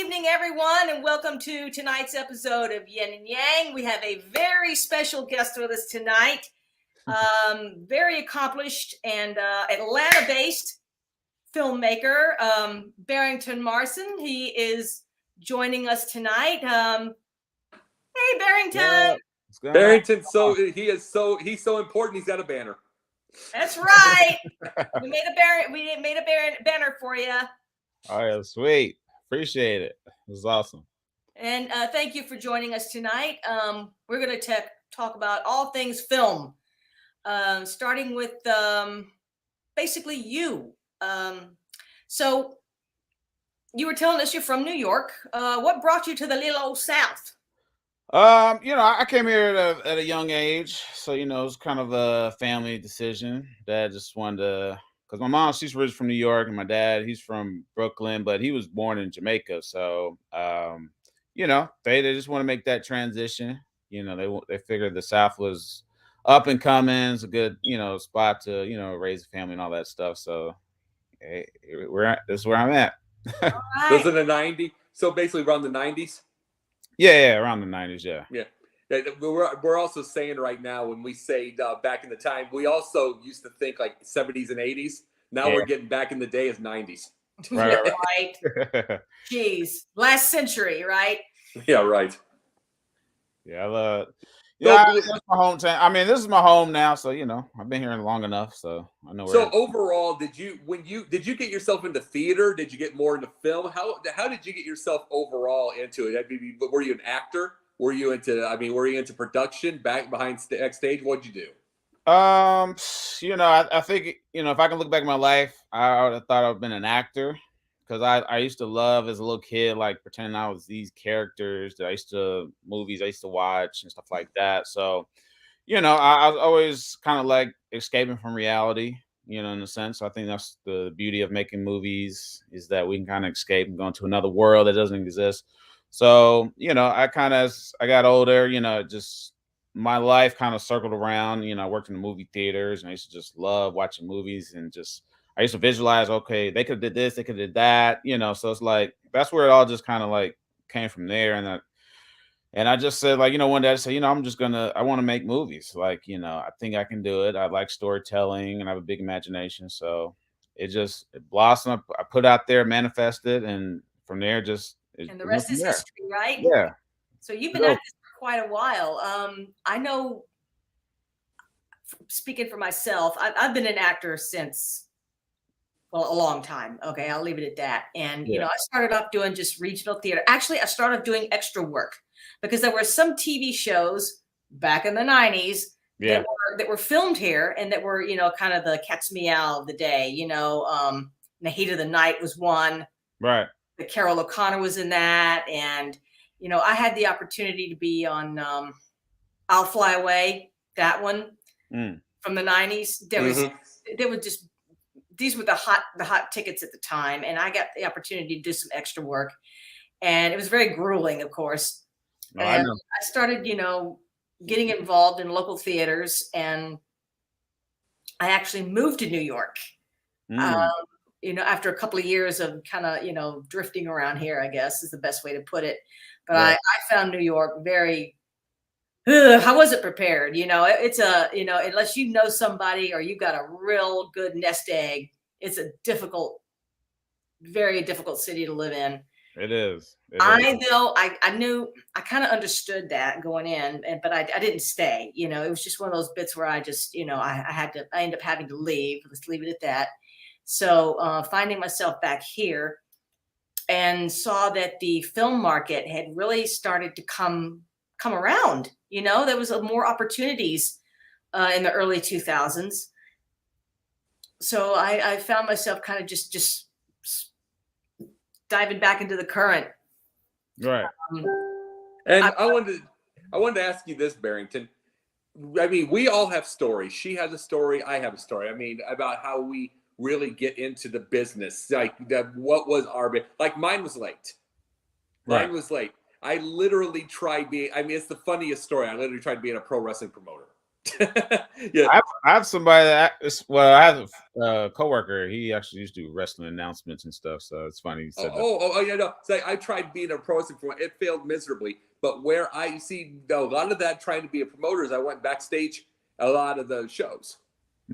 evening, everyone, and welcome to tonight's episode of Yin and Yang. We have a very special guest with us tonight, very accomplished and Atlanta-based filmmaker, Barrington Marson. He is joining us tonight. Hey, Barrington. Yeah. Barrington, he's so important. He's got a banner. That's right. we made a banner for you. Oh yeah, sweet. Appreciate it. It was awesome. And thank you for joining us tonight. We're going to talk about all things film, starting with basically you. So you were telling us you're from New York. What brought you to the little old South? I came here at a young age, so it was kind of a family decision. Dad just wanted to, because my mom, she's originally from New York, and my dad, he's from Brooklyn, but he was born in Jamaica. So, they just want to make that transition. They figured the South was up and coming. It's a good, spot to, raise a family and all that stuff. So, this is where I'm at. Right. Those in the 90s. So basically around the 90s. Yeah, around the 90s. Yeah. We're also saying right now, when we say back in the time, we also used to think like 70s and 80s. Now we're getting back in the day as 90s. Right. Jeez, last century, right? Yeah, right. Yeah, this is my hometown. I mean, this is my home now, so I've been here long enough, so I know. So overall, did you get yourself into theater? Did you get more into film? How did you get yourself overall into it? I mean, were you an actor? Were you into production, back behind stage? What'd you do? I think, if I can look back in my life, I would have thought I've been an actor, because I used to love as a little kid, like pretending I was these characters that movies I used to watch and stuff like that. So, I was always kind of like escaping from reality, in a sense. So I think that's the beauty of making movies, is that we can kind of escape and go into another world that doesn't exist. So, I as I got older, just my life kind of circled around. I worked in the movie theaters, and I used to just love watching movies, and I used to visualize, okay, they could have did this, they could have did that, so it's like, that's where it all just kind of like came from there. And I just said, like, one day I said, I want to make movies. Like, I think I can do it. I like storytelling and I have a big imagination. So it blossomed. I put out there, manifested, and from there and the rest is history, right? Yeah. So you've been at this for quite a while. I know, speaking for myself, I've been an actor since, a long time. Okay, I'll leave it at that. And, I started off doing just regional theater. Actually, I started doing extra work because there were some TV shows back in the 90s that were filmed here, and that were, kind of the cat's meow of the day. The Heat of the Night was one. Right. The Carol O'Connor was in that. And, I had the opportunity to be on I'll Fly Away, that one from the 90s. These were the hot tickets at the time. And I got the opportunity to do some extra work. And it was very grueling, of course. Oh, and I started, getting involved in local theaters. And I actually moved to New York. After a couple of years of kind of, drifting around here, I guess is the best way to put it. But I found New York very, I wasn't prepared. It's unless you know somebody or you got a real good nest egg, it's a very difficult city to live in. It is. I kind of understood that going in, but I didn't stay. It was just one of those bits where I just, I ended up having to leave. Let's leave it at that. So finding myself back here, and saw that the film market had really started to come around. There was more opportunities in the early 2000s. So I found myself kind of just diving back into the current. Right. And I wanted to ask you this, Barrington. I mean, we all have stories. She has a story. I have a story. I mean, about how we really get into the business. Like, what was our, like, mine was late. Mine was late. I literally tried being, it's the funniest story. I literally tried being a pro wrestling promoter. Yeah. I have somebody that well, I have a coworker. He actually used to do wrestling announcements and stuff. So it's funny you said that. Yeah, no. It's like I tried being a pro wrestling promoter. It failed miserably. But where I see a lot of that trying to be a promoter is I went backstage a lot of the shows.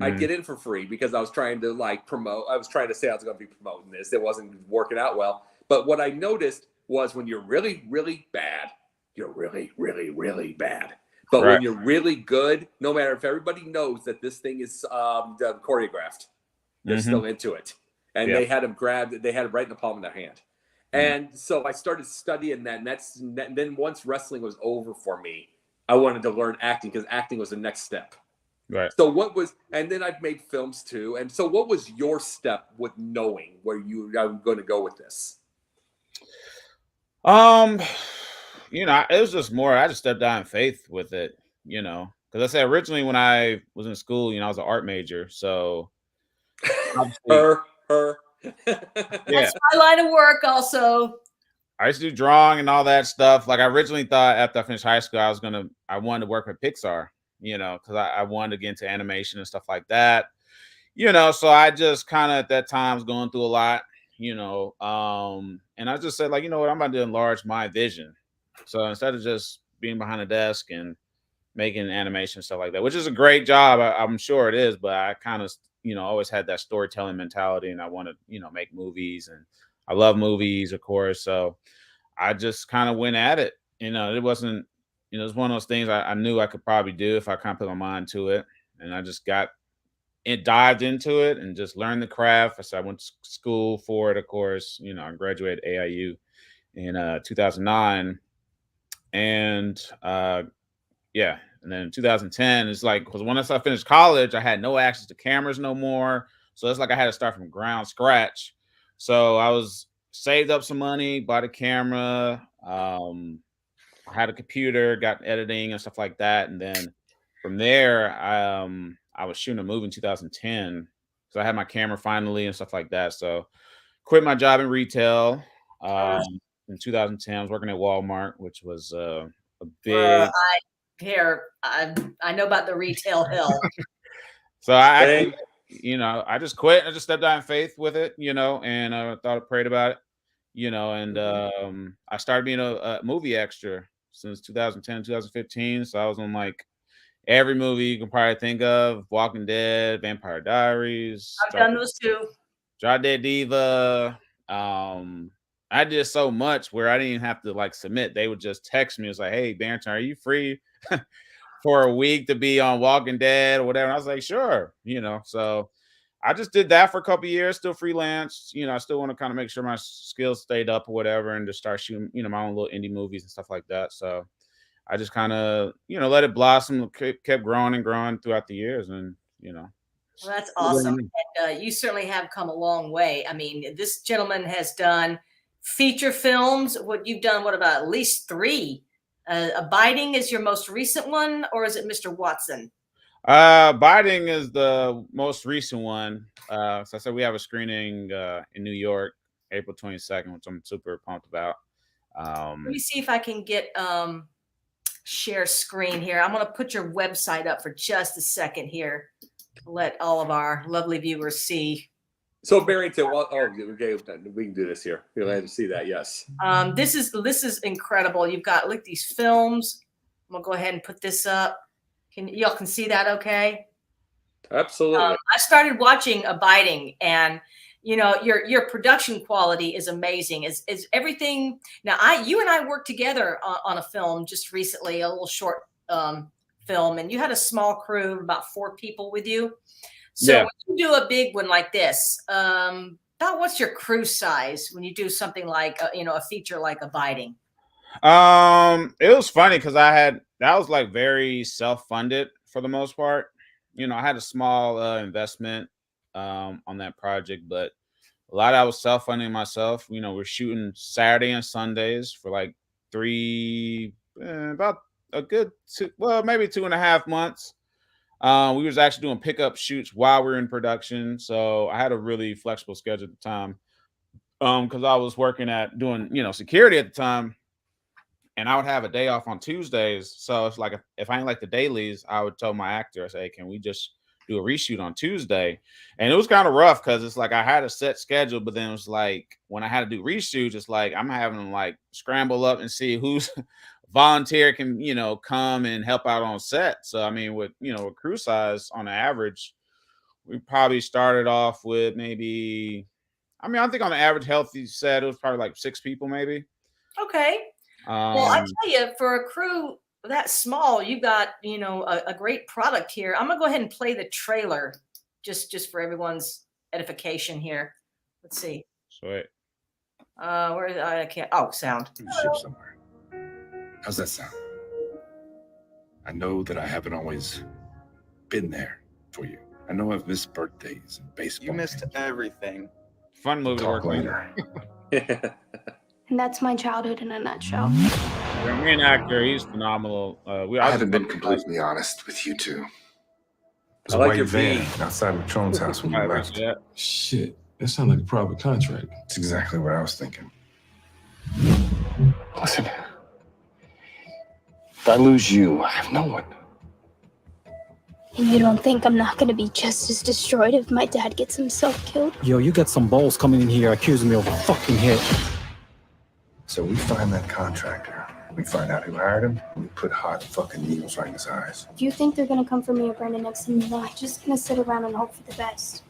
I'd get in for free because I was trying to like promote. I was trying to say I was going to be promoting this. It wasn't working out well. But what I noticed was when you're really, really bad, you're really, really, really bad. But Right. when you're really good, no matter if everybody knows that this thing is choreographed, they're still into it. And Yeah. they had him grabbed, they had it right in the palm of their hand. And so I started studying that. And then once wrestling was over for me, I wanted to learn acting because acting was the next step. Right. So and then I've made films too. And so what was your step with knowing where you are going to go with this? It was just more, I just stepped out in faith with it, because I said originally when I was in school, I was an art major. So obviously, yeah, That's my line of work also. I used to do drawing and all that stuff. Like I originally thought after I finished high school, I wanted to work with Pixar, because I wanted to get into animation and stuff like that. So I just kind of at that time was going through a lot, and I just said, like, you know what, I'm about to enlarge my vision. So instead of just being behind a desk and making animation stuff like that, which is a great job, I'm sure it is, but I kind of, always had that storytelling mentality, and I want to, make movies, and I love movies, of course. So I just kind of went at it. It wasn't, it was one of those things I knew I could probably do if I kind of put my mind to it, and I just dived into it and just learned the craft. So I went to school for it, of course. I graduated AIU in 2009, and yeah, and then in 2010, it's like, because once I finished college, I had no access to cameras no more. So it's like I had to start from ground scratch. So I was saved up some money, bought a camera, I had a computer, got editing and stuff like that, and then from there, I was shooting a movie in 2010. So I had my camera finally and stuff like that. So quit my job in retail in 2010. I was working at Walmart, which was a big. I know about the retail hell. So I just quit. I just stepped out in faith with it, and I prayed about it, and I started being a movie extra since 2010, 2015. So I was on like every movie you can probably think of: Walking Dead, Vampire Diaries, I've done those too. Drop Dead Diva. I did so much where I didn't even have to like submit. They would just text me. It was like, "Hey, Barrington, are you free for a week to be on Walking Dead or whatever?" And I was like, "Sure." So I just did that for a couple of years, still freelance. I still want to kind of make sure my skills stayed up or whatever, and just start shooting, my own little indie movies and stuff like that. So I just kind of, let it blossom, kept growing and growing throughout the years, and Well, that's awesome. And you certainly have come a long way. I mean, this gentleman has done feature films. What you've done, what about at least 3? Abiding is your most recent one, or is it Mr. Watson? Abiding is the most recent one. So I said we have a screening in New York, April 22nd, which I'm super pumped about. Let me see if I can get share screen here. I'm going to put your website up for just a second here. Let all of our lovely viewers see. So Barrington, okay, we can do this here. You'll have to see that. Yes. This is incredible. You've got like these films. I'm gonna go ahead and put this up. Y'all can see that? Okay. Absolutely. I started watching Abiding, and your production quality is amazing. Is everything now? You and I worked together on a film just recently, a little short film, and you had a small crew, about 4 people with you. So when you do a big one like this, about what's your crew size when you do something like a feature like Abiding? It was funny because that was like very self-funded for the most part. I had a small investment on that project, but a lot I was self-funding myself. We're shooting Saturday and Sundays for like about a good maybe 2.5 months. We was actually doing pickup shoots while we were in production, so I had a really flexible schedule at the time. Because I was working at doing security at the time, and I would have a day off on Tuesdays. So it's like if I ain't like the dailies, I would tell my actor, I say, hey, can we just do a reshoot on Tuesday? And it was kind of rough because it's like I had a set schedule, but then it was like when I had to do reshoots, it's like I'm having to like scramble up and see who's volunteer can, come and help out on set. So I mean, with with crew size on average, we probably started off with maybe, I think on the average healthy set, it was probably like 6 people maybe. Okay. Well, I tell you, for a crew that small, you got, a great product here. I'm gonna go ahead and play the trailer just for everyone's edification here. Let's see. Sweet. Where is I can't sound. Ship somewhere. How's that sound? I know that I haven't always been there for you. I know I've missed birthdays and baseball. You missed everything. Fun movie to work Talk later. And that's my childhood in a nutshell. The main actor, he's phenomenal. I haven't been completely honest with you two. I like your van van outside Patron's house when you left. Yeah. Shit, that sounds like a private contract. That's exactly what I was thinking. Listen, if I lose you, I have no one. And you don't think I'm not gonna be just as destroyed if my dad gets himself killed? Yo, you got some balls coming in here accusing me of a fucking hit. So we find that contractor. We find out who hired him. And we put hot fucking needles right in his eyes. If you think they're gonna come for me or Brandon next time, you're not just gonna sit around and hope for the best.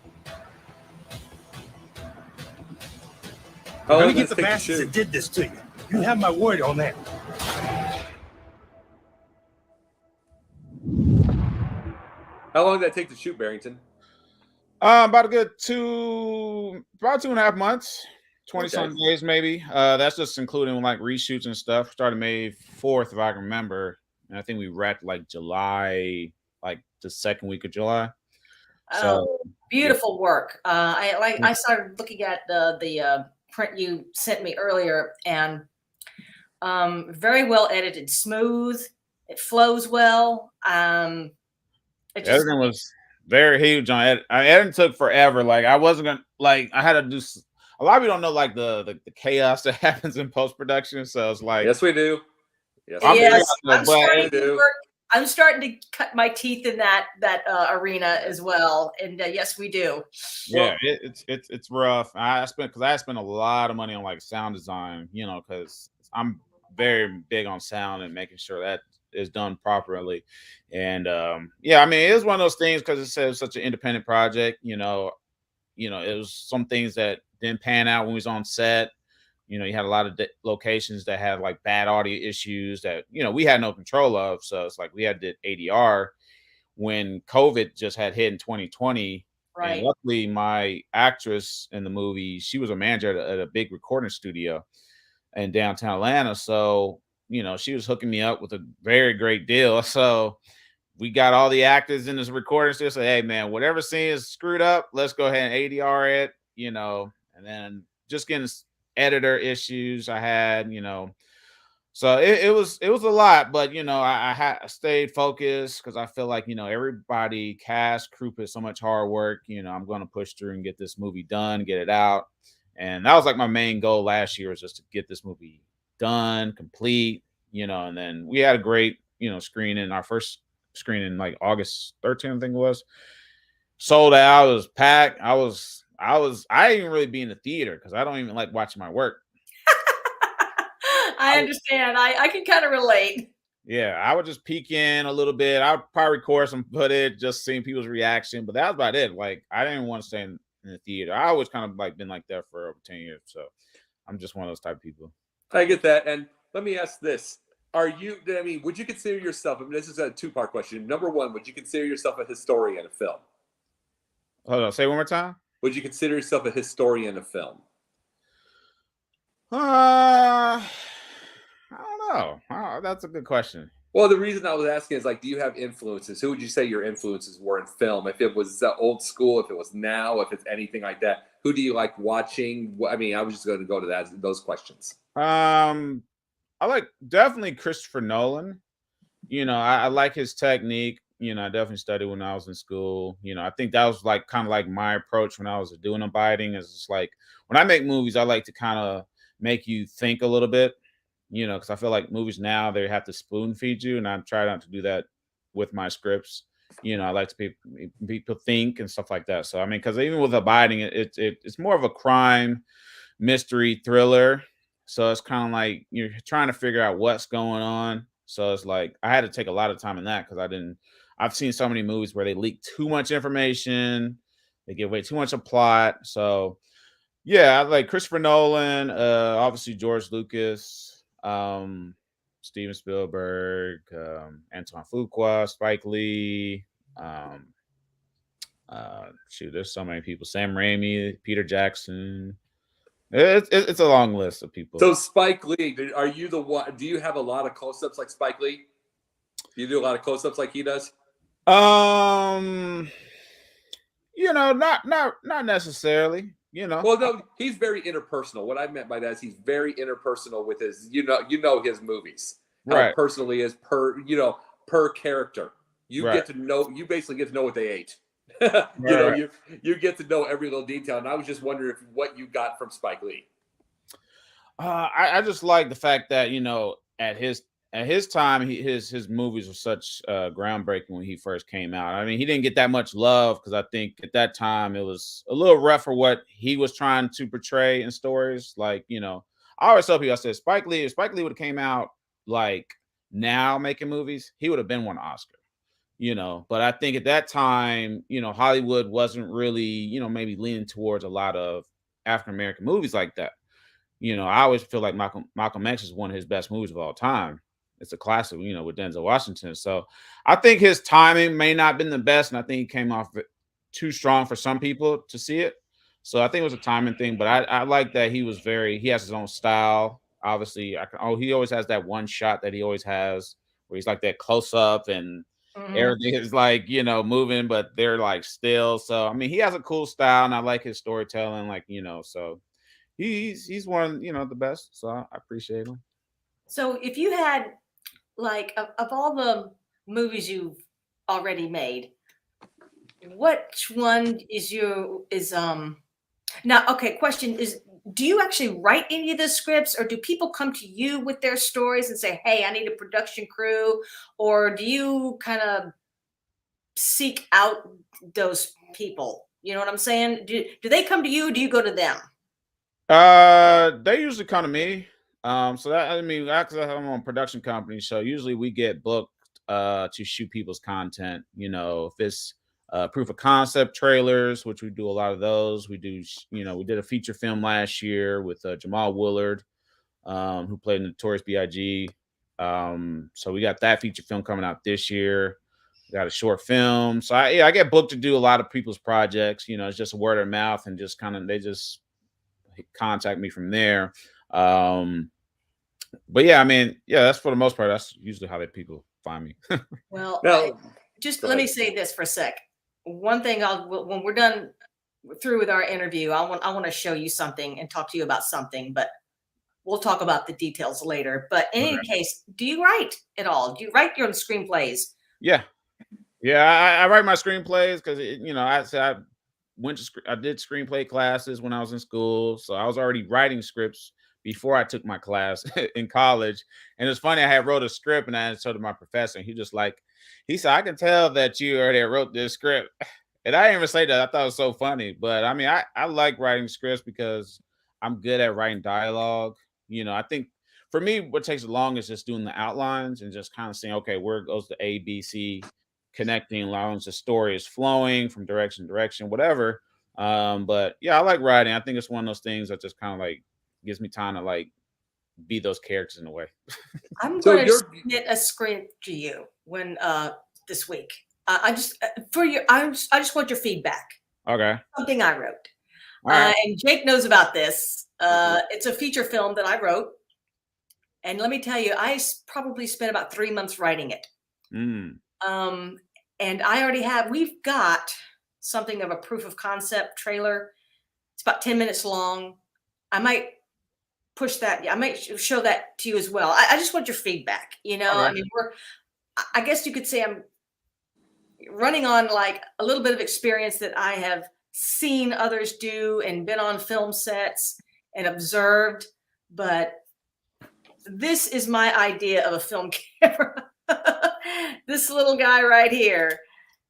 Oh, Let me let's get the take a bastards shoot. that did this to you. You have my word on that. How long did that take to shoot, Barrington? About a good about 2.5 months, 20 some days maybe. That's just including like reshoots and stuff. Started May 4th, if I can remember, and I think we wrapped like July, like the second week of July. So Beautiful work. I started looking at the print you sent me earlier, and very well edited, smooth. It flows well. Everything was very huge on edit. Editing took forever. Like I wasn't gonna I had to do. A lot of people don't know like the chaos that happens in post production. So it's like, yes, we do. Yes, I'm starting to cut my teeth in that arena as well. And yes, we do. Yeah, it's rough. I spent a lot of money on like sound design. Because I'm very big on sound and making sure that is done properly. And it was one of those things because it's such an independent project. It was some things that didn't pan out when we was on set. You had a lot of locations that had like bad audio issues that we had no control of. So it's like we had to ADR when COVID just had hit in 2020. Right. And luckily, my actress in the movie, she was a manager at a big recording studio in downtown Atlanta. So she was hooking me up with a very great deal. So we got all the actors in this recording studio. Say, hey man, whatever scene is screwed up, let's go ahead and ADR it. And then just getting editor issues I had, so it was a lot, but I stayed focused because I feel like everybody, cast, crew, put so much hard work. I'm going to push through and get this movie done, get it out, and that was like my main goal last year, was just to get this movie done, complete, and then we had a great screening. Our first screening like August 13th, I think it was, sold out. It was packed. I didn't even really be in the theater because I don't even like watching my work. I understand. I can kind of relate. Yeah, I would just peek in a little bit. I would probably record some footage, just seeing people's reaction, but that was about it. Like I didn't want to stay in the theater. I always kind of like been like that for over 10 years. So I'm just one of those type of people. I get that. And let me ask this. Would you consider yourself, this is a two-part question. Number one, would you consider yourself a historian of film? Hold on, say it one more time. Would you consider yourself a historian of film? I don't know. That's a good question. Well, the reason I was asking is like, do you have influences? Who would you say your influences were in film? If it was old school, if it was now, if it's anything like that, who do you like watching? I was just going to go to those questions. I like definitely Christopher Nolan. I like his technique. I definitely studied when I was in school. I think that was like kind of like my approach when I was doing abiding. Is just like when I make movies, I like to kind of make you think a little bit. because I feel like movies now they have to spoon feed you, and I try not to do that with my scripts. I like to people think and stuff like that. So I mean, because even with Abiding, it's more of a crime mystery thriller. So it's kind of like you're trying to figure out what's going on. So it's like I had to take a lot of time in that because I've seen so many movies where they leak too much information, they give away too much of plot. So yeah, I like Christopher Nolan, obviously George Lucas, Steven Spielberg, Antoine Fuqua, Spike Lee, um, there's so many people. Sam Raimi, Peter Jackson. It's a long list of people. So Spike Lee, are you the one? Do you have a lot of close-ups like Spike Lee? Do you do a lot of close-ups like he does? Not necessarily. Well, no, he's very interpersonal. What I meant by that is he's very interpersonal with his, his movies. How Right. personal he is per character. You basically get to know what they ate. You get to know every little detail. And I was just wondering what you got from Spike Lee. I just like the fact that at his time his movies were such groundbreaking when he first came out. I mean, he didn't get that much love because I think at that time it was a little rough for what he was trying to portray in stories. Like I always tell people, I said if Spike Lee would have came out like now making movies, he would have been won an Oscar. But I think at that time, Hollywood wasn't really, maybe leaning towards a lot of African American movies like that. I always feel like Malcolm X is one of his best movies of all time. It's a classic, with Denzel Washington. So I think his timing may not have been the best, and I think he came off too strong for some people to see it. So I think it was a timing thing, but I like that he has his own style. Obviously, he always has that one shot that he always has where he's like that close up and everything is like, moving, but they're like still. So, I mean, he has a cool style and I like his storytelling, so he's one of, the best. So I appreciate him. So if you had of all the movies you've already made, which one now, okay, question is, do you actually write any of the scripts or do people come to you with their stories and say, hey, I need a production crew? Or do you kind of seek out those people? You know what I'm saying? Do they come to you? Or do you go to them? They usually come to me. So that, I mean, because I'm on production company, so usually we get booked to shoot people's content. If it's proof of concept trailers, which we do a lot of those. We do, we did a feature film last year with Jamal Willard, who played Notorious B.I.G. So we got that feature film coming out this year. We got a short film. So I get booked to do a lot of people's projects. It's just word of mouth and just they just contact me from there. But yeah, I mean, that's for the most part. That's usually how people find me. Well, let me say this for a sec. One thing when we're done through with our interview, I want to show you something and talk to you about something, but we'll talk about the details later. But in any case, do you write at all? Do you write your own screenplays? Yeah. I write my screenplays because I did screenplay classes when I was in school, so I was already writing scripts before I took my class in college. And it's funny, I had wrote a script and I told my professor, and he said, I can tell that you already wrote this script. And I didn't even say that. I thought it was so funny. But I mean, I like writing scripts because I'm good at writing dialogue. I think for me, what takes the longest is just doing the outlines and just kind of saying, okay, where goes the A, B, C, connecting lines, the story is flowing from direction to direction, whatever. But yeah, I like writing. I think it's one of those things that just kind of gives me time to be those characters in a way. I'm going to submit a script to you when this week. I just want your feedback. Okay. Something I wrote. Right. And Jake knows about this. It's a feature film that I wrote. And let me tell you, I probably spent about 3 months writing it. And we've got something of a proof of concept trailer. It's about 10 minutes long. I might push that. I might show that to you as well. I just want your feedback. I mean, I guess you could say I'm running on a little bit of experience that I have seen others do and been on film sets and observed, but this is my idea of a film camera. This little guy right here.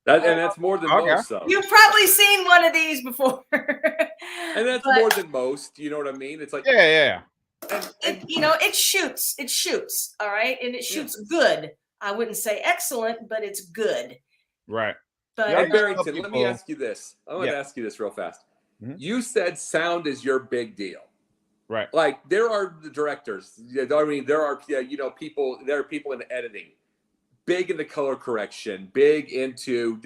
And that's more than Okay. most. So. You've probably seen one of these before. And that's But more than most. You know what I mean? It's like, Yeah. it shoots. All right. And it shoots good. I wouldn't say excellent, but it's good. Right. But Yeah, Barrington, let me ask you this. I want to Yeah. ask you this real fast. Mhm. You said sound is your big deal. Right. Like there are the directors. I mean, there are people. There are people in editing, big into color correction, big into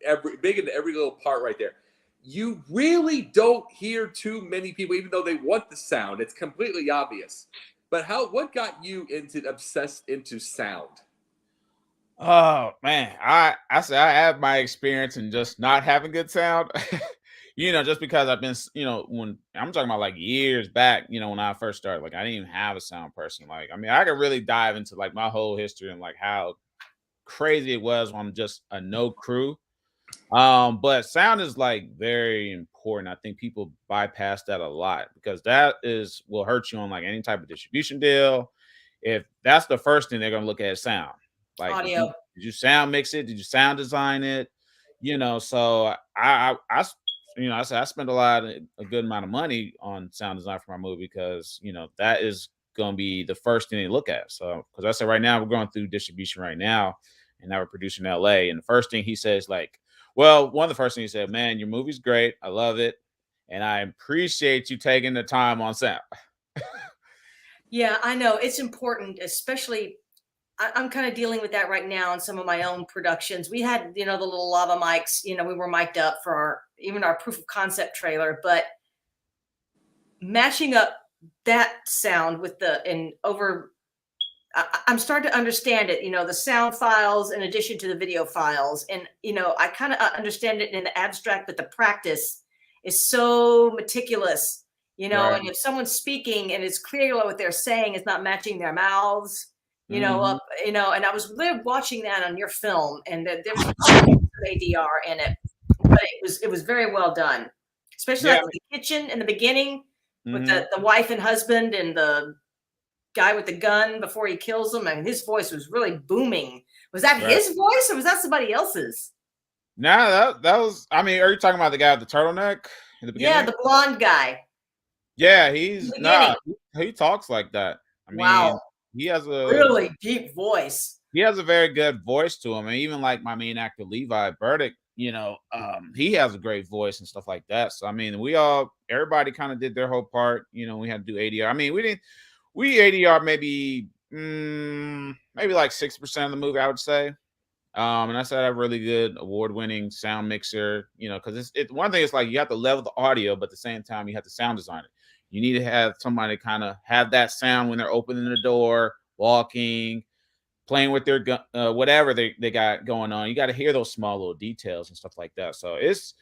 every little part right there. You really don't hear too many people, even though they want the sound. It's completely obvious. But what got you obsessed into sound? Oh man, I say I have my experience in just not having good sound. Just because I've been, when I'm talking about like years back, when I first started, like I didn't even have a sound person. Like, I mean, I could really dive into like my whole history and like how crazy it was when I'm just a no crew. But sound is like very important. I think people bypass that a lot because that will hurt you on like any type of distribution deal. If that's the first thing they're gonna look at is sound. Like audio. did you sound mix it? Did you sound design it? So I said I spent a good amount of money on sound design for my movie because that is gonna be the first thing they look at. So because I said right now we're going through distribution right now, and now we're producing in LA. And the first thing he says, like, well, one of the first things he said, man, your movie's great. I love it. And I appreciate you taking the time on sound. Yeah, I know it's important, especially I'm kind of dealing with that right now in some of my own productions. We had, the little lava mics, we were mic'd up for even our proof of concept trailer, but matching up that sound with I'm starting to understand it, the sound files in addition to the video files. And, I kind of understand it in the abstract, but the practice is so meticulous, Right. and if someone's speaking and it's clear what they're saying is not matching their mouths, and I was really watching that on your film, and there was ADR in it, but it was very well done, especially like the kitchen in the beginning with the wife and husband and the guy with the gun before he kills him, and his voice was really booming. Was that his voice or was that somebody else's? Nah, that was. I mean, are you talking about the guy with the turtleneck in the beginning? Yeah, the blonde guy. Yeah, he talks like that. I mean, he has a really deep voice. He has a very good voice to him, and even like my main actor Levi Burdick, he has a great voice and stuff like that. So I mean, everybody kind of did their whole part. We had to do ADR. I mean, we ADR maybe like 6% of the movie, I would say. And I said I have a really good award-winning sound mixer, because it's one thing, it's like you have to level the audio, but at the same time you have to sound design it. You need to have somebody kind of have that sound when they're opening the door, walking, playing with their whatever they got going on. You got to hear those small little details and stuff like that. So it's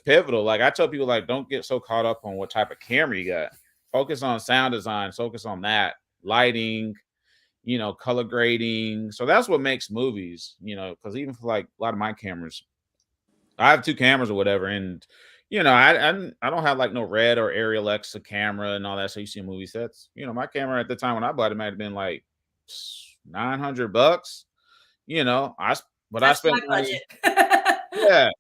pivotal. Like I tell people, like, don't get so caught up on what type of camera you got. Focus on sound design, focus on that, lighting, color grading. So that's what makes movies, because even for like a lot of my cameras, I have 2 cameras or whatever, and I don't have like no Red or Ariel Alexa camera and all that. So you see movie sets, my camera at the time when I bought it might have been like $900. I spent my budget. yeah.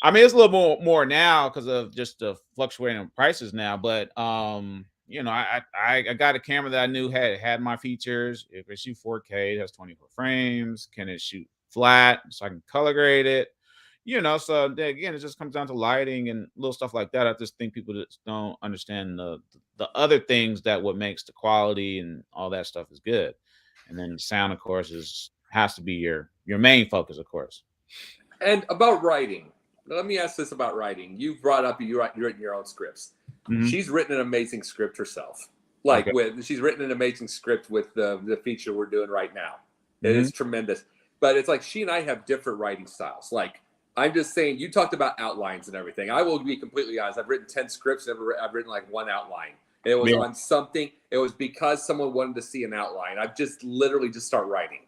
I mean, it's a little more now because of just the fluctuating prices now. But I got a camera that I knew had my features. If it shoot 4K, it has 24 frames. Can it shoot flat so I can color grade it? So again, it just comes down to lighting and little stuff like that. I just think people just don't understand the other things that what makes the quality and all that stuff is good. And then sound, of course, has to be your main focus, of course. And about writing, let me ask this about writing. You've brought up you've written your own scripts. Mm-hmm. She's written an amazing script herself. She's written an amazing script with the feature we're doing right now. It is tremendous. But it's like she and I have different writing styles. Like I'm just saying, you talked about outlines and everything. I will be completely honest. I've written 10 scripts. I've written like one outline. And it was on something. It was because someone wanted to see an outline. I've just literally just start writing.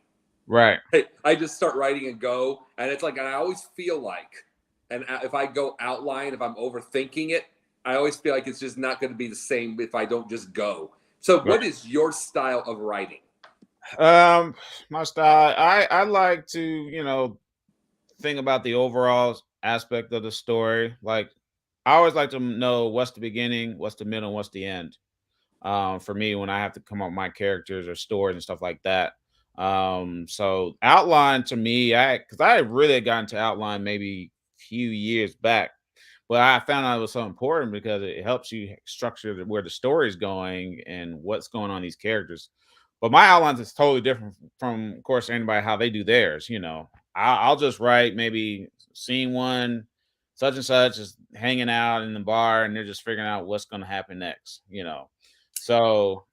Right. I just start writing and go. And it's like, and I always feel like, and if I go outline, if I'm overthinking it, I always feel like it's just not going to be the same if I don't just go. So what is your style of writing? My style, I like to, think about the overall aspect of the story. Like, I always like to know what's the beginning, what's the middle, and what's the end. For me, when I have to come up with my characters or stories and stuff like that. So outline to me, because I really got into outline maybe a few years back, but I found out it was so important because it helps you structure where the story is going and what's going on in these characters. But my outlines is totally different from, of course, anybody how they do theirs. I'll just write maybe scene one, such and such is hanging out in the bar, and they're just figuring out what's going to happen next. So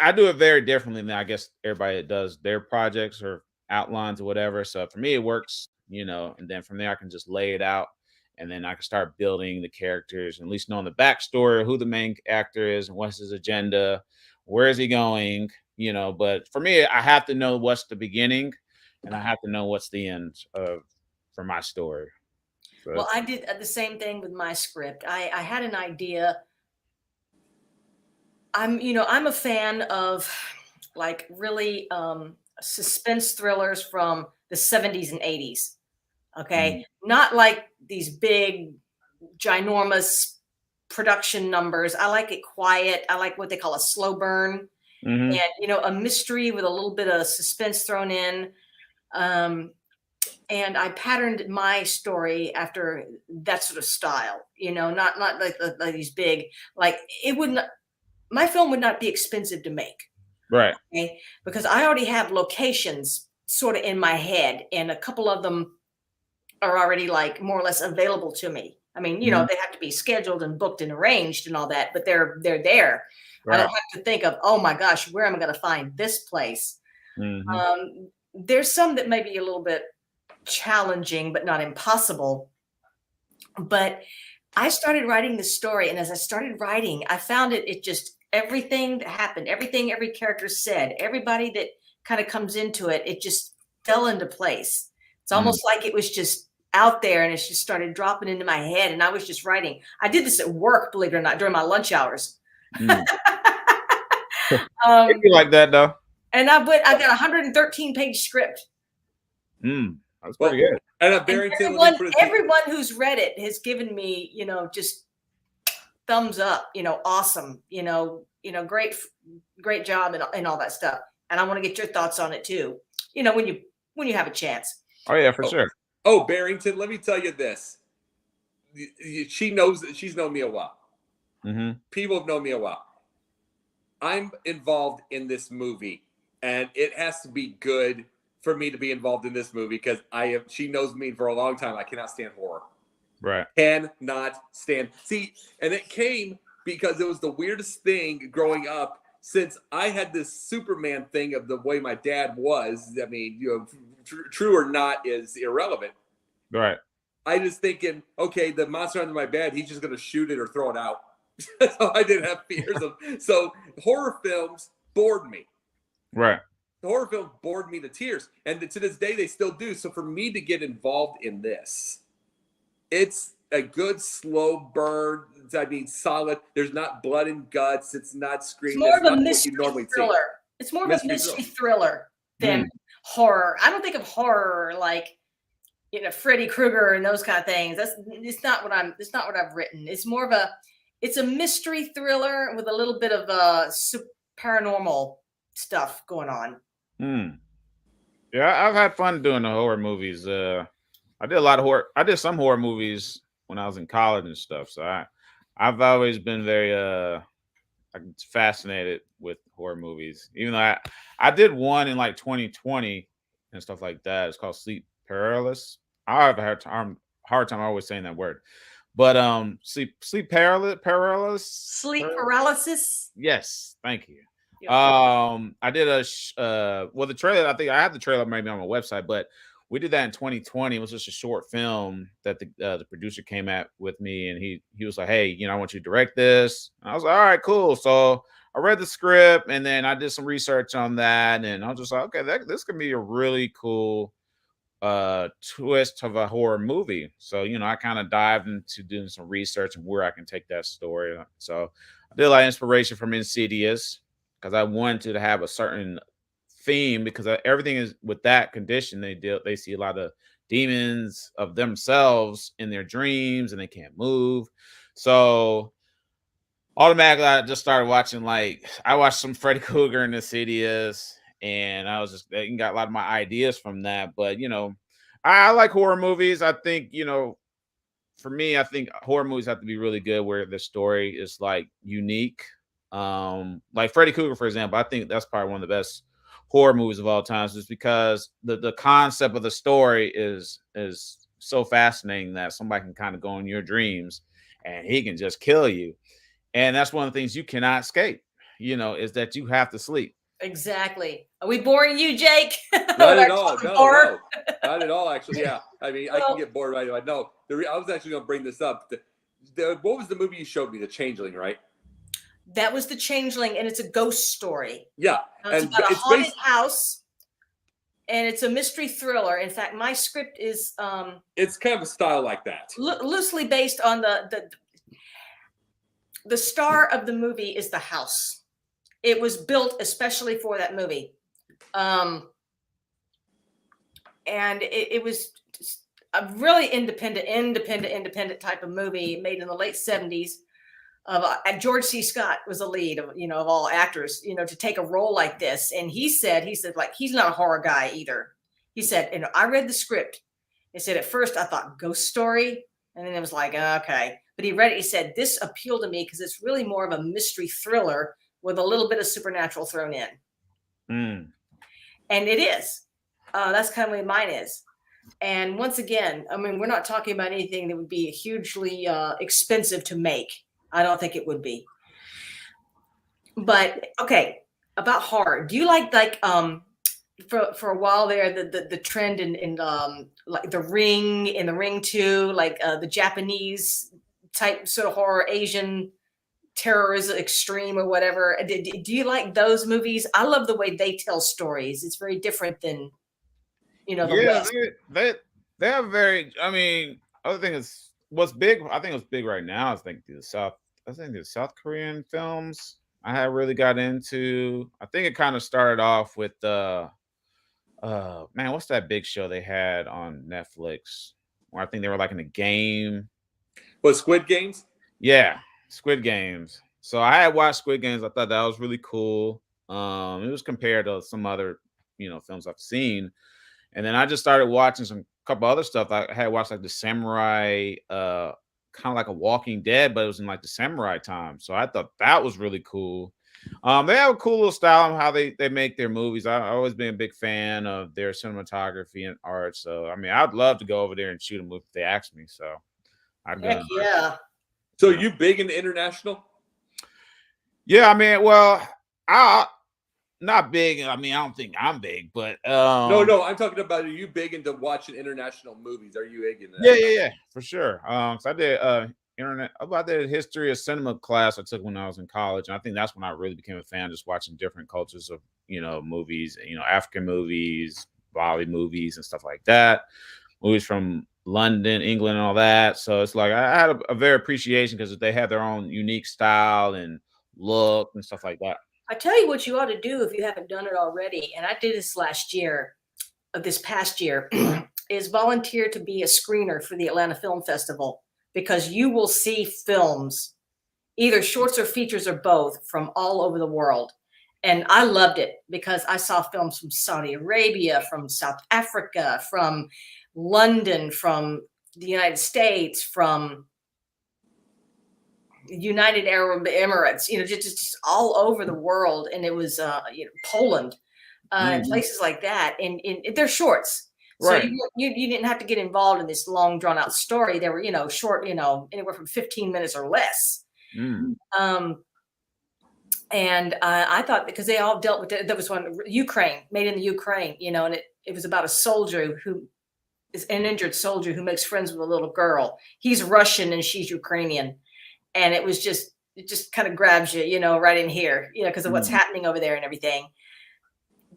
I do it very differently than I guess everybody that does their projects or outlines or whatever. So for me, it works. And then from there I can just lay it out, and then I can start building the characters, and at least knowing the backstory, who the main actor is, and what's his agenda, where is he going. But for me, I have to know what's the beginning, and I have to know what's the end of for my story. So Well, I did the same thing with my script. I had an idea. I'm a fan of like really suspense thrillers from the 70s and 80s. Okay. Not like these big, ginormous production numbers. I like it quiet. I like what they call a slow burn, mhm. and a mystery with a little bit of suspense thrown in. And I patterned my story after that sort of style, not like these big, like it wouldn't, my film would not be expensive to make. Right. Okay? Because I already have locations sort of in my head, and a couple of them are already like more or less available to me. I mean, Mhm. they have to be scheduled and booked and arranged and all that, but they're there. I Right. don't have to think of, oh my gosh, where am I going to find this place? Mhm. There's some that may be a little bit challenging, but not impossible. But I started writing the story, and as I started writing, I found it just everything that happened, everything every character said, everybody that kind of comes into it, it just fell into place. It's almost like it was just out there, and it just started dropping into my head, and I was just writing. I did this at work, believe it or not, during my lunch hours. It'd be like that though. And I got a 113-page script. That's pretty good. And Barrington, let me put it to you. Everyone who's read it has given me, just thumbs up, awesome, great job and all that stuff. And I want to get your thoughts on it too. When you have a chance. Oh yeah, for sure. Oh, Barrington, let me tell you this. She knows that she's known me a while. People have known me a while. I'm involved in this movie, and it has to be good for me to be involved in this movie because she knows me for a long time. I cannot stand horror. Right. Cannot stand. See, and it came because it was the weirdest thing growing up, since I had this Superman thing of the way my dad was. I mean, true or not is irrelevant. Right. I just thinking, okay, the monster under my bed, he's just going to shoot it or throw it out. So I didn't have fears of. So horror films bored me. Right. The horror film bored me to tears, and to this day they still do. So for me to get involved in this, it's a good slow burn. I mean, solid. There's not blood and guts. It's not screaming. It's more It's of a not mystery what you normally thriller. see. It's more of a mystery thriller than horror. I don't think of horror like Freddy Krueger and those kind of things. It's not what I've written. It's more of it's a mystery thriller with a little bit of paranormal stuff going on. Yeah, I've had fun doing the horror movies. I did a lot of horror. I did some horror movies when I was in college and stuff. So I've always been very fascinated with horror movies. Even though I did one in like 2020 and stuff like that. It's called Sleep Paralysis. I have a hard time always saying that word. But sleep paralysis. Sleep paralysis. Yes, thank you. Yeah. I did the trailer. I think I have the trailer maybe on my website, but we did that in 2020. It was just a short film that the producer came at with me, and he was like, "Hey, I want you to direct this." And I was like, "All right, cool." So I read the script, and then I did some research on that, and I was just like, "Okay, this could be a really cool twist of a horror movie." So I kind of dived into doing some research and where I can take that story. So I did a lot of inspiration from Insidious. because I wanted to have a certain theme because everything is with that condition. They see a lot of demons of themselves in their dreams and they can't move. So automatically I just started watching, like, I watched some Freddy Krueger and Insidious, and I was just got a lot of my ideas from that. But I like horror movies. I think, for me, I think horror movies have to be really good where the story is like unique. Like Freddy Krueger, for example, I think that's probably one of the best horror movies of all time, just because the concept of the story is so fascinating that somebody can kind of go in your dreams and he can just kill you. And that's one of the things you cannot escape, is that you have to sleep. Exactly. Are we boring you, Jake? Not at all. No, not at all. Actually, yeah. I mean, I can get bored right away. No, I was actually going to bring this up. What was the movie you showed me? The Changeling, right? That was The Changeling, and it's a ghost story. Yeah, It's about a haunted house, and it's a mystery thriller. In fact, my script is it's kind of a style like that, loosely based on the star of the movie is the house. It was built especially for that movie. And it was a really independent type of movie made in the late 70s. George C. Scott was the lead of all actors, to take a role like this. And he said, like, he's not a horror guy either. He said, I read the script. He said, at first I thought ghost story. And then it was like, okay. But he read it. He said, this appealed to me because it's really more of a mystery thriller with a little bit of supernatural thrown in. And it is. That's kind of what mine is. And once again, I mean, we're not talking about anything that would be hugely expensive to make. I don't think it would be. But okay, about horror. Do you like for a while there the trend in like The Ring and The Ring 2, like the Japanese type sort of horror, Asian terrorism extreme or whatever? Do you like those movies? I love the way they tell stories. It's very different than the West. They have very, I mean, other thing is what's big. I think what's big right now is the South Korean films I have really got into. I think it kind of started off with man, what's that big show they had on Netflix where I think they were like in a game? Was Squid Games? Yeah, Squid Games. So I had watched Squid Games. I thought that was really cool. It was compared to some other, films I've seen. And then I just started watching some couple other stuff. I had watched like the samurai, kind of like a Walking Dead, but it was in like the samurai time. So I thought that was really cool. They have a cool little style on how they make their movies. I've always been a big fan of their cinematography and art. So I mean, I'd love to go over there and shoot a movie if they asked me. So I'd go. Heck yeah. So you big into international? Yeah, I mean, well, not big. I mean, I don't think I'm big, but no, I'm talking about, are you big into watching international movies? Are you big into that? Yeah, for sure. So I did I did history of cinema class I took when I was in college, and I think that's when I really became a fan, just watching different cultures of movies, African movies, Bali movies, and stuff like that. Movies from London, England, and all that. So it's like I had a very appreciation because they have their own unique style and look and stuff like that. I tell you what you ought to do if you haven't done it already, and I did this this past year, is volunteer to be a screener for the Atlanta Film Festival, because you will see films, either shorts or features or both, from all over the world. And I loved it because I saw films from Saudi Arabia, from South Africa, from London, from the United States, from United Arab Emirates, just all over the world. And it was, Poland, and places like that. And they're shorts. Right. So you didn't have to get involved in this long drawn out story. They were, short, anywhere from 15 minutes or less. And I thought, because they all dealt with there was one, Ukraine, made in the Ukraine, and it was about a soldier who is an injured soldier who makes friends with a little girl. He's Russian and she's Ukrainian. And it just kind of grabs you, right in here, because of what's happening over there and everything.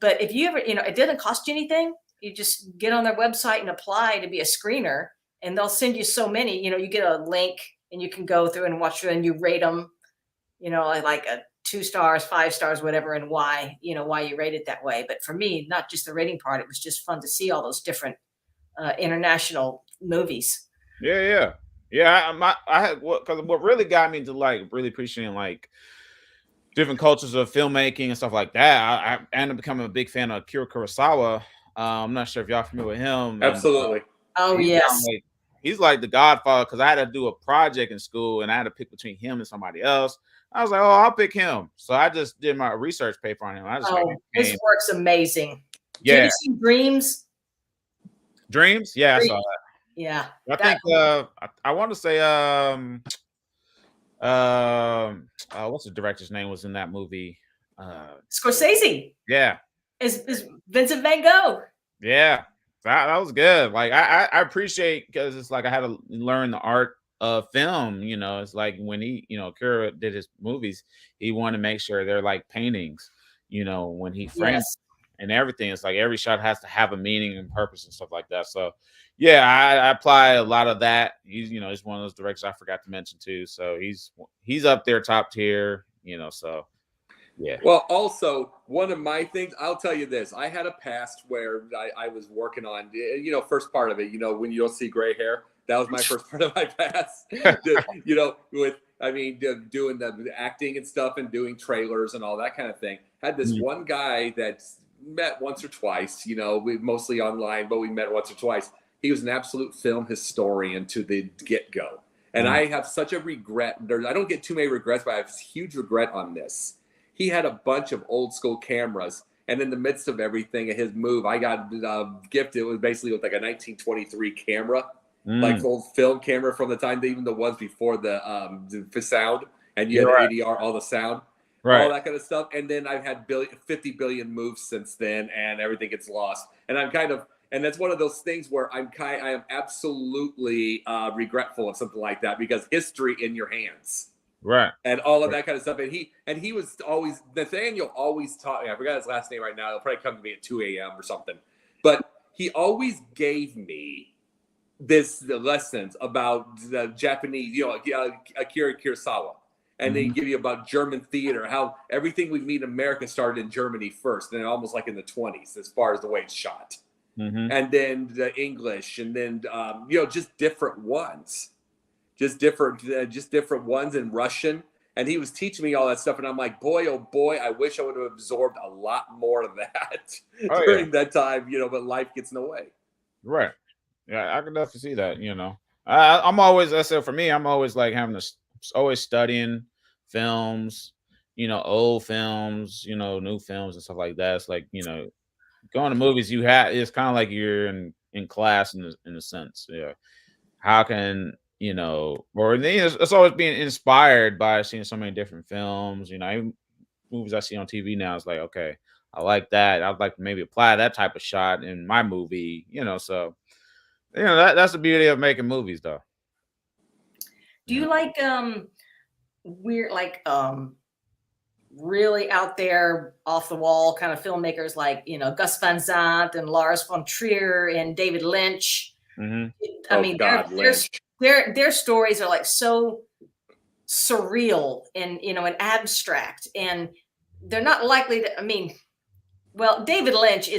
But if you ever, it doesn't cost you anything. You just get on their website and apply to be a screener, and they'll send you so many, you get a link and you can go through and watch it and you rate them, like 2 stars, 5 stars, whatever, and why, why you rate it that way. But for me, not just the rating part, it was just fun to see all those different international movies. Yeah. I had what really got me to like really appreciating like different cultures of filmmaking and stuff like that. I ended up becoming a big fan of Akira Kurosawa. I'm not sure if y'all familiar with him. Absolutely. Oh, yes. He's like the godfather because I had to do a project in school and I had to pick between him and somebody else. I was like, oh, I'll pick him. So I just did my research paper on him. I just his work's amazing. Yeah. Have you seen Dreams? Dreams? Yeah, Dreams. I saw that. Yeah. I think I want to say what's the director's name was in that movie? Scorsese. Yeah. Is Vincent Van Gogh. Yeah. That was good. Like I appreciate because it's like I had to learn the art of film. It's like when he, Kira did his movies, he wanted to make sure they're like paintings, when he frames and everything. It's like every shot has to have a meaning and purpose and stuff like that. So yeah, I apply a lot of that. He's one of those directors I forgot to mention too. So he's up there top tier, so yeah. Well, also one of my things, I'll tell you this. I had a past where I was working on, first part of it, when you don't see gray hair, that was my first part of my past, doing the acting and stuff and doing trailers and all that kind of thing. Had this one guy that met once or twice, we mostly online, but we met once or twice. He was an absolute film historian to the get-go. And I have such a regret. I don't get too many regrets, but I have a huge regret on this. He had a bunch of old school cameras, and in the midst of everything at his move, I got gifted. It was basically like a 1923 camera, like the old film camera from the time, even the ones before the sound, and you had ADR, all the sound, all that kind of stuff. And then I've had 50 billion moves since then, and everything gets lost. And and that's one of those things where I am absolutely regretful of something like that because history in your hands. Right. And all of that kind of stuff. And he was always, Nathaniel always taught me, I forgot his last name right now. He'll probably come to me at 2 a.m. or something. But he always gave me the lessons about the Japanese, Akira Kurosawa. And they give you about German theater, how everything we meet in America started in Germany first, and almost like in the 20s as far as the way it's shot. And then the English, and then, just different ones. Just different ones in Russian. And he was teaching me all that stuff. And I'm like, boy, oh boy, I wish I would have absorbed a lot more of that during that time, but life gets in the way. Right. Yeah, I can definitely see that, I'm always, I said for me, I'm always like always studying films, old films, new films and stuff like that. It's like, going to movies, it's kind of like you're in class in a sense. Yeah. How can, or it's always being inspired by seeing so many different films, even movies I see on TV now. It's like, okay, I like that. I'd like to maybe apply that type of shot in my movie, so, that's the beauty of making movies though. Do you like, weird, like, really out there off the wall kind of filmmakers like, Gus Van Sant and Lars von Trier and David Lynch? I mean, their stories are like so surreal and and abstract, and they're not likely to. David Lynch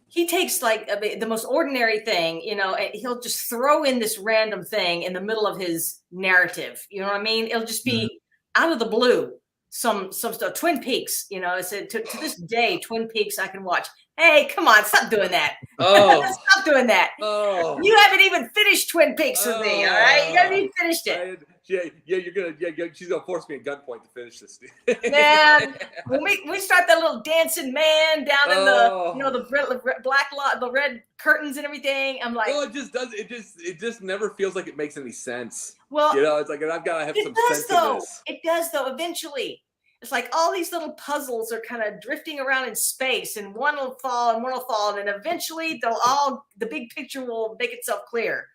he takes like the most ordinary thing, and he'll just throw in this random thing in the middle of his narrative. You know what I mean? It'll just be out of the blue. Some stuff. Twin Peaks, I said to this day, Twin Peaks I can watch. Hey, come on, stop doing that. Stop doing that. You haven't even finished Twin Peaks with me, all right? You haven't even finished it. She's gonna force me at gunpoint to finish this. Man, when we start that little dancing man down in the red curtains and everything, I'm like, it just never feels like it makes any sense. Well, it's like I've got to have some sense in this. It does though. Eventually, it's like all these little puzzles are kind of drifting around in space, and one will fall and one will fall, and eventually the big picture will make itself clear.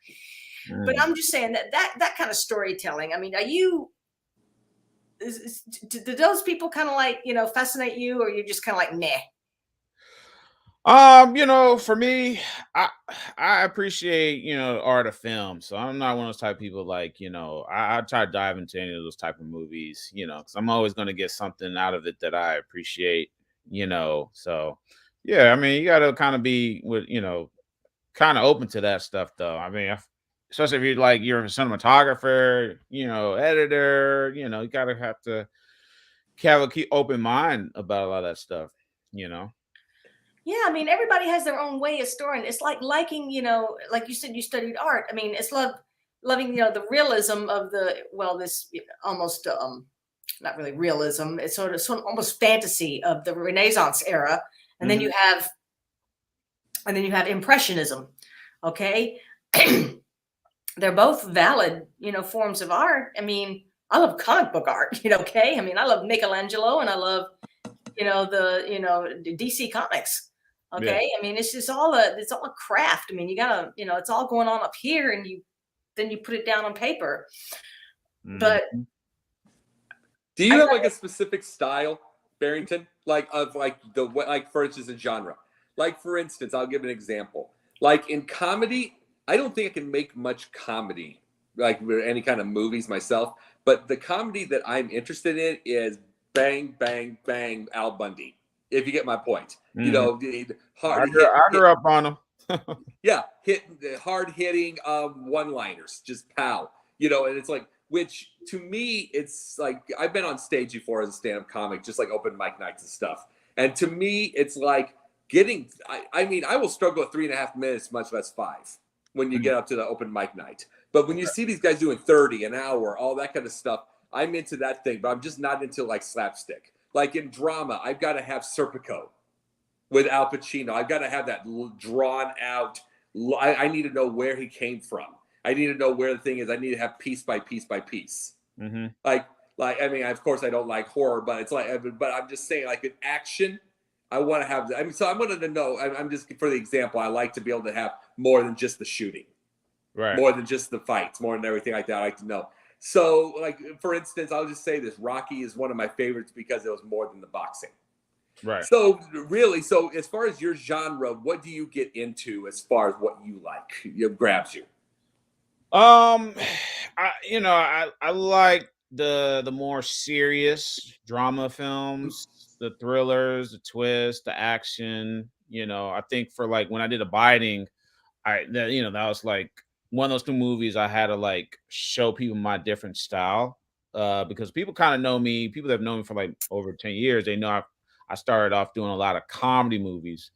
But I'm just saying that kind of storytelling. I mean, do those people kind of like, fascinate you, or you're just kind of like, meh? For me, I I appreciate, the art of film. So I'm not one of those type of people like, I try to dive into any of those type of movies, because I'm always gonna get something out of it that I appreciate, So yeah, I mean, you gotta kind of be with, kind of open to that stuff though. I mean, especially if you're a cinematographer, editor, you gotta have to have a keep open mind about a lot of that stuff, you know. Yeah, I mean, everybody has their own way of storing. It's like liking, like you said, you studied art. I mean, it's loving, the realism of this almost not really realism. It's sort of almost fantasy of the Renaissance era, and then Mhm. you have impressionism. Okay, they're both valid, forms of art. I mean, I love comic book art. Okay, I mean, I love Michelangelo, and I love the DC Comics. Yeah. Okay, I mean, it's all a craft. I mean, you gotta, it's all going on up here, and then you put it down on paper. But Mhm. Do you I have thought like a specific style, Barrington? Like of like for instance a genre. Like for instance, I'll give an example. Like in comedy, I don't think I can make much comedy, like any kind of movies myself. But the comedy that I'm interested in is bang, bang, bang, Al Bundy. If you get my point, Mhm. hard I hit, grew up on them. yeah, hard hitting one-liners, just pow. And it's like, which to me, it's like I've been on stage before as a stand-up comic, just like open mic nights and stuff. And to me, it's like getting. I mean, I will struggle at 3.5 minutes, much less 5, when you get up to the open mic night. But when you see these guys doing 30 an hour, all that kind of stuff, I'm into that thing. But I'm just not into like slapstick. Like in drama, I've got to have Serpico with Al Pacino. I've got to have that drawn out. I need to know where he came from. I need to know where the thing is. I need to have piece by piece by piece. Hmm. Like I mean, of course, I don't like horror, but it's like, but I'm just saying, like in action, I want to have. I mean, so I wanted to know. I'm just for the example. I like to be able to have more than just the shooting, Right. more than just the fights, more than everything like that. I like to know. So, like for instance, I'll just say this: Rocky is one of my favorites because it was more than the boxing. Right. So really, so as far as your genre, what do you get into as far as what you like? It grabs you. Um, I like the more serious drama films, the thrillers, the twist, the action. I think for like when I did Abiding, that was like one of those two movies I had to like show people my different style. Because people kind of know me, people that have known me for like over 10 years, they know I started off doing a lot of comedy movies.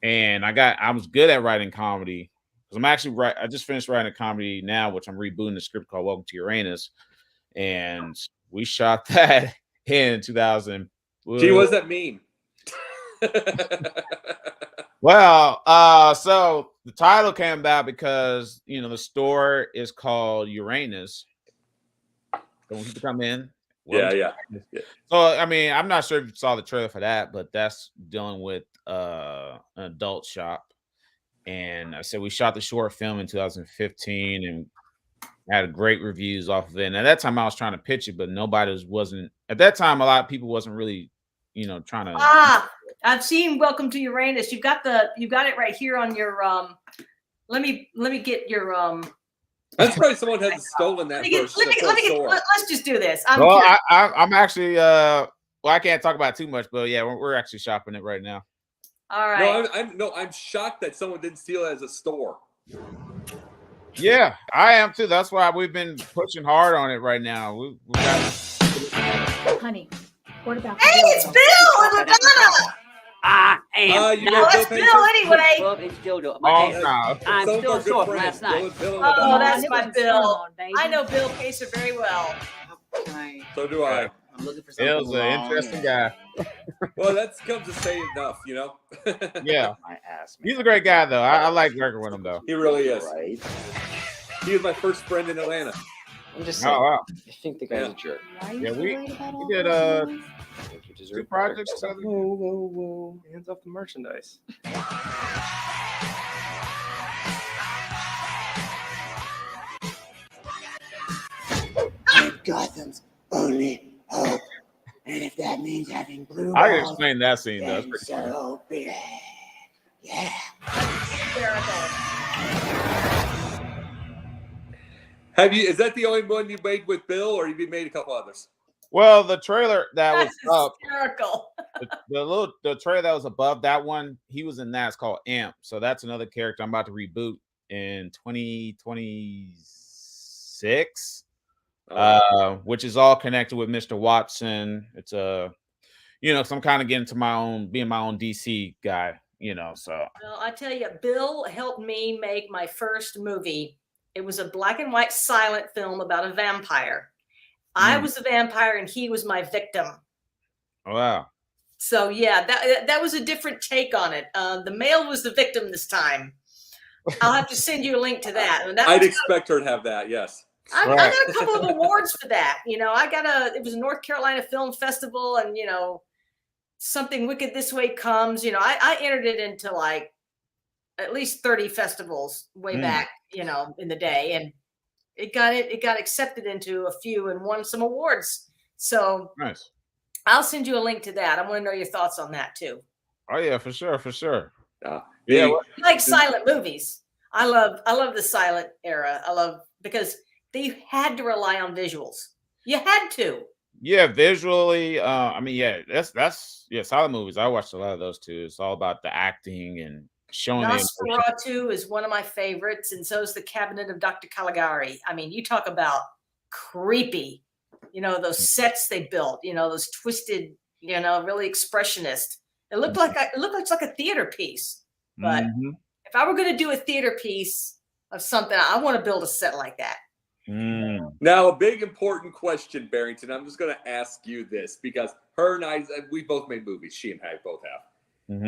And I was good at writing comedy because I just finished writing a comedy now, which I'm rebooting the script called Welcome to Uranus. And we shot that in 2000. Gee, what does that mean? Well, so the title came about because the store is called Uranus. So when people come in, welcome Yeah. to Uranus. So I mean, I'm not sure if you saw the trailer for that, but that's dealing with an adult shop. And I said we shot the short film in 2015 and had great reviews off of it. And at that time I was trying to pitch it, but wasn't at that time a lot of people wasn't really, trying to. I've seen Welcome to Uranus. You got it right here on your let me get your I'm surprised someone hasn't stolen that let's just do this. Well, I'm actually well, I can't talk about it too much, but yeah, we're actually shopping it right now. All right. I'm shocked that someone didn't steal it as a store. Yeah, I am too. That's why we've been pushing hard on it right now. We got Honey, what about Hey, it's Bill and Madonna. I am. You No, it's Bill anyway. Well, it's Jojo. no. I'm Some of still our good sore from friends, last night. Bill and Oh, Madonna. that's It my was Bill. fun, baby. I know Bill Pacer very well. Okay. So do I. I'm looking for something Bill's an long. interesting guy. Well, that comes to say enough, Yeah, My ass, man. he's a great guy though. I like working with him though. He really is. Right. He was my first friend in Atlanta. I'm just Oh saying. wow. I think the guy's Yeah. a jerk. Yeah, we did I think you deserve two better. projects together. Whoa, whoa, whoa. Hands off the merchandise. Gotham's only hope. And if that means having blue I can balls, explain that scene though. It's then pretty funny. so be it. Yeah. Is that the only one you made with Bill, or have you made a couple others? Well, the trailer that was That's up, hysterical. the trailer that was above that one, he was in that. It's called Amp. So that's another character I'm about to reboot in 2026. Which is all connected with Mr. Watson. It's so I'm kind of getting to being my own DC guy, so. Well, I tell you, Bill helped me make my first movie. It was a black and white silent film about a vampire. I was the vampire and he was my victim. Wow. So yeah, that was a different take on it. The male was the victim this time. I'll have to send you a link to that. I'd expect her to have that, yes. I got a couple of awards for that. It was a North Carolina Film Festival, and Something Wicked This Way Comes. I entered it into like at least 30 festivals way back, in the day, and it got accepted into a few and won some awards. So nice. I'll send you a link to that. I want to know your thoughts on that too. Oh yeah, for sure. Yeah, like silent movies. I love the silent era. Because they had to rely on visuals. You had to. Yeah, visually. That's silent movies. I watched a lot of those too. It's all about the acting and showing. Nosferatu is one of my favorites, and so is The Cabinet of Dr. Caligari. I mean, you talk about creepy. Those sets they built. Those twisted. Really expressionist. It looked like a theater piece. But if I were going to do a theater piece of something, I want to build a set like that. Now, a big important question, Barrington. I'm just going to ask you this because her and I, we both made movies. She and I both have.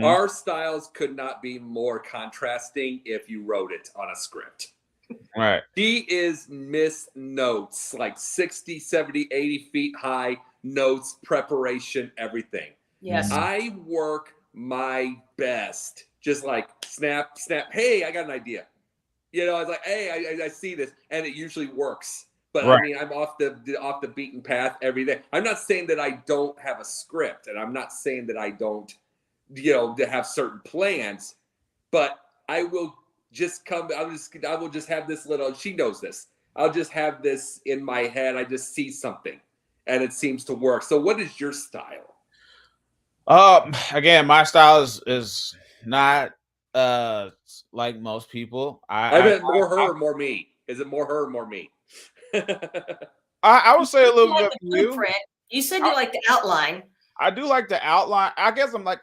Our styles could not be more contrasting if you wrote it on a script. Right. She is Miss Notes, like 60, 70, 80 feet high, notes, preparation, everything. Yes. I work my best. Just like snap, hey, I got an idea. I was like, hey, I see this, and it usually works. But right. I mean, I'm off the beaten path every day. I'm not saying that I don't have a script, and I'm not saying that I don't, to have certain plans. But I will just I will just have this little. She knows this. I'll just have this in my head. I just see something, and it seems to work. So, what is your style? Again, my style is not like most people. I meant more her or more me. Is it more her or more me? I would say a little bit of you. You said you like the outline. I do like the outline. I guess I'm like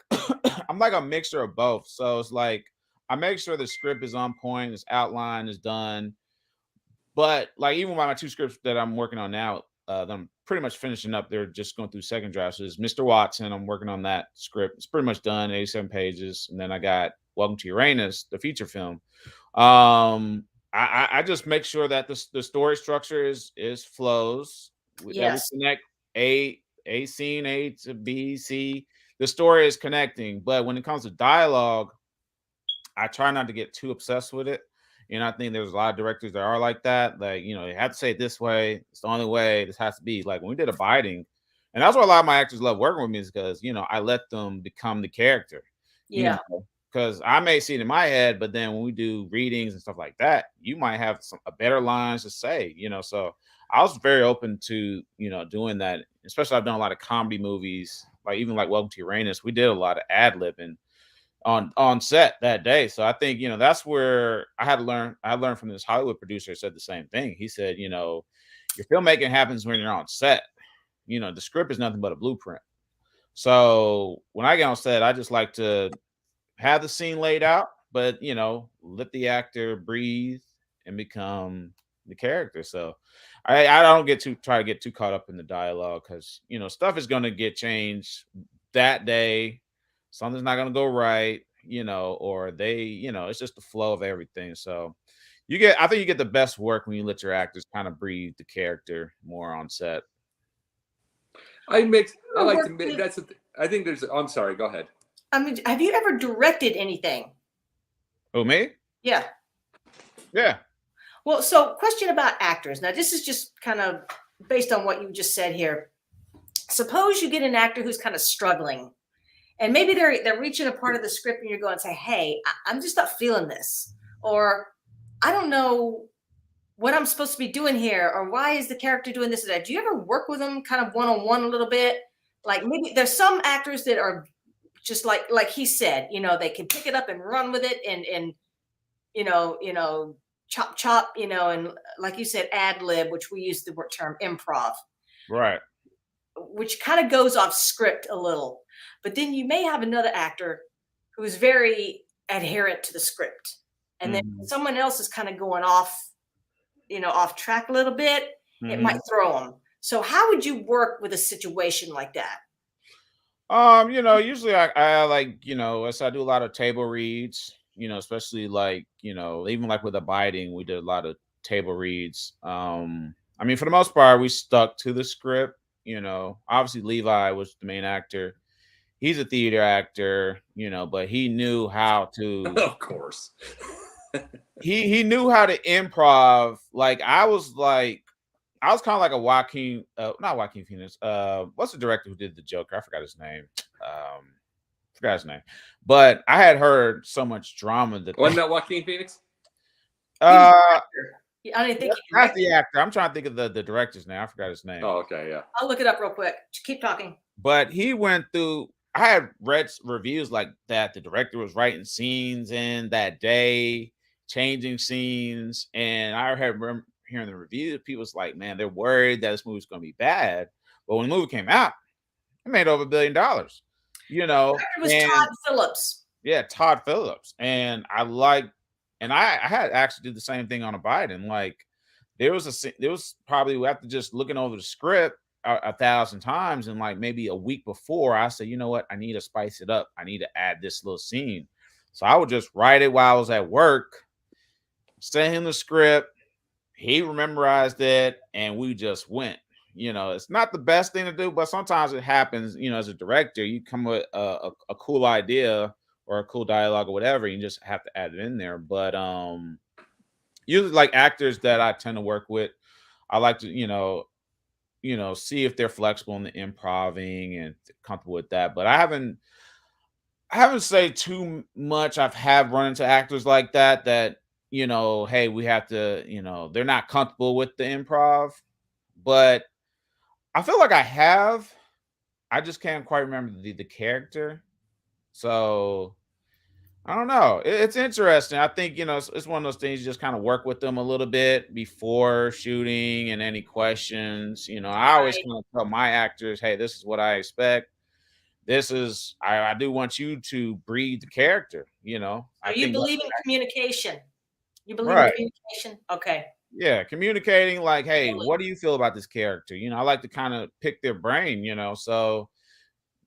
I'm like a mixture of both. So it's like I make sure the script is on point, its outline is done. But like even my two scripts that I'm working on now, that I'm pretty much finishing up. They're just going through second drafts. So it's Mr. Watson. I'm working on that script. It's pretty much done, 87 pages. And then I got Welcome to Uranus, the feature film. I just make sure that the story structure is flows. Yes. That we connect A scene A to B, C. The story is connecting. But when it comes to dialogue, I try not to get too obsessed with it. I think there's a lot of directors that are like that. Like, you have to say it this way. It's the only way. This has to be. Like when we did Abiding, and that's why a lot of my actors love working with me is because, I let them become the character. Yeah. Because I may see it in my head, but then when we do readings and stuff like that, you might have a better lines to say, So I was very open to, doing that. Especially I've done a lot of comedy movies, like even like Welcome to Uranus. We did a lot of ad-libbing on set that day. So I think, that's where I learned from this Hollywood producer who said the same thing. He said, your filmmaking happens when you're on set. The script is nothing but a blueprint. So when I get on set, I just like to have the scene laid out, but let the actor breathe and become the character. So I don't try to get too caught up in the dialogue because stuff is going to get changed that day. Something's not going to go right, or they, it's just the flow of everything. So I think you get the best work when you let your actors kind of breathe the character more on set. I like to mix. I think there's. I'm sorry. Go ahead. I mean, have you ever directed anything? Oh, me? Yeah. Yeah. Well, so question about actors. Now, this is just kind of based on what you just said here. Suppose you get an actor who's kind of struggling and maybe they're reaching a part of the script and you're going to say, hey, I'm just not feeling this, or I don't know what I'm supposed to be doing here, or why is the character doing this or that? Do you ever work with them kind of one-on-one a little bit? Like maybe there's some actors that are just like he said, they can pick it up and run with it and chop, and like you said, ad lib, which we use the word term improv, Right. which kind of goes off script a little. But then you may have another actor who is very adherent to the script. And then someone else is kind of going off track a little bit, it might throw them. So how would you work with a situation like that? Usually I like, as I do a lot of table reads, especially like, even like with abiding, we did a lot of table reads. I mean, for the most part, we stuck to the script, obviously Levi was the main actor. He's a theater actor, but he knew how to, of course. he knew how to improv. Like I was kind of like a Joaquin, not Joaquin Phoenix. What's the director who did the Joker? I forgot his name. But I had heard so much drama that wasn't that Joaquin Phoenix? I didn't think that's the actor. I'm trying to think of the director's name. I forgot his name. Oh, okay, yeah. I'll look it up real quick. Just keep talking. But he went through. I had read reviews like that. The director was writing scenes in that day, changing scenes, and I had hearing the reviews, people was like, man, they're worried that this movie's going to be bad. But when the movie came out, it made over $1 billion. It was Todd Phillips. Yeah, Todd Phillips. And I had actually did the same thing on Abiding. Like there was probably after just looking over the script 1,000 times, and like maybe a week before, I said, you know what, I need to spice it up. I need to add this little scene. So I would just write it while I was at work, send him the script. He memorized it, and we just went. It's not the best thing to do, but sometimes it happens. As a director, you come with a cool idea or a cool dialogue or whatever, you just have to add it in there. But usually, like actors that I tend to work with, I like to see if they're flexible in the improving and comfortable with that. But I haven't say too much. I've run into actors like that hey, we have to, they're not comfortable with the improv, but I feel like I just can't quite remember the character. So I don't know. It's interesting. I think, it's one of those things you just kind of work with them a little bit before shooting and any questions. I always kind of tell my actors, hey, this is what I expect. I do want you to breathe the character, So you believe in communication. You believe in communication? Okay. Yeah, communicating like, hey, what do you feel about this character? I like to kind of pick their brain, so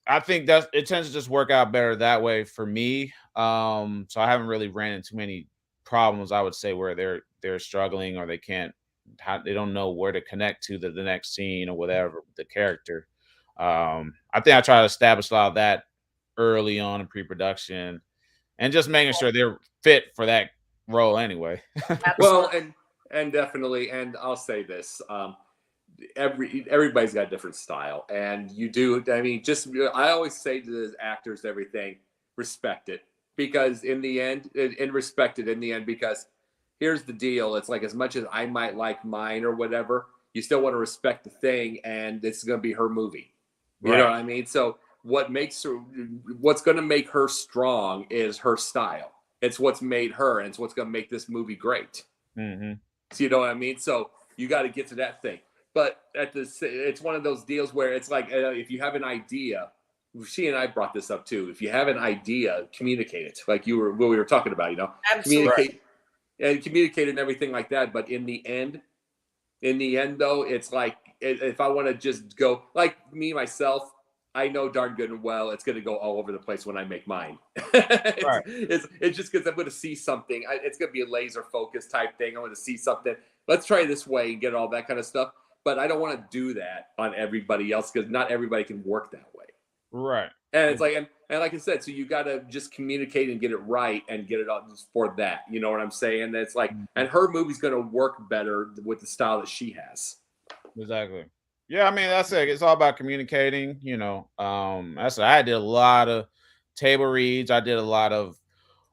I think it tends to just work out better that way for me. So I haven't really ran into many problems, I would say, where they're struggling or they don't know where to connect to the next scene or whatever with the character. I think I try to establish a lot of that early on in pre-production and just making sure they're fit for that role anyway. Well, and definitely, and I'll say this, everybody's got a different style, and I always say to the actors, everything, respect it, because in the end, respect it in the end, because here's the deal. It's like, as much as I might like mine or whatever, you still want to respect the thing, and it's going to be her movie. You know what I mean? So what's going to make her strong is her style. It's what's made her, and it's what's going to make this movie great. Mm-hmm. So you know what I mean? So you got to get to that thing. But it's one of those deals where it's like, if you have an idea, she and I brought this up too. If you have an idea, communicate it, like what we were talking about. Absolutely. Communicate and everything like that. But in the end, though, it's like, if I want to just go, like me myself, I know darn good and well it's going to go all over the place when I make mine. It's just because I'm going to see something. It's going to be a laser focus type thing. I want to see something. Let's try this way and get all that kind of stuff. But I don't want to do that on everybody else, because not everybody can work that way. Right. And it's like, and like I said, so you got to just communicate and get it right and get it all just for that. You know what I'm saying? And it's like, and her movie's going to work better with the style that she has. Exactly. Yeah, I mean, that's it. It's all about communicating, I did a lot of table reads. I did a lot of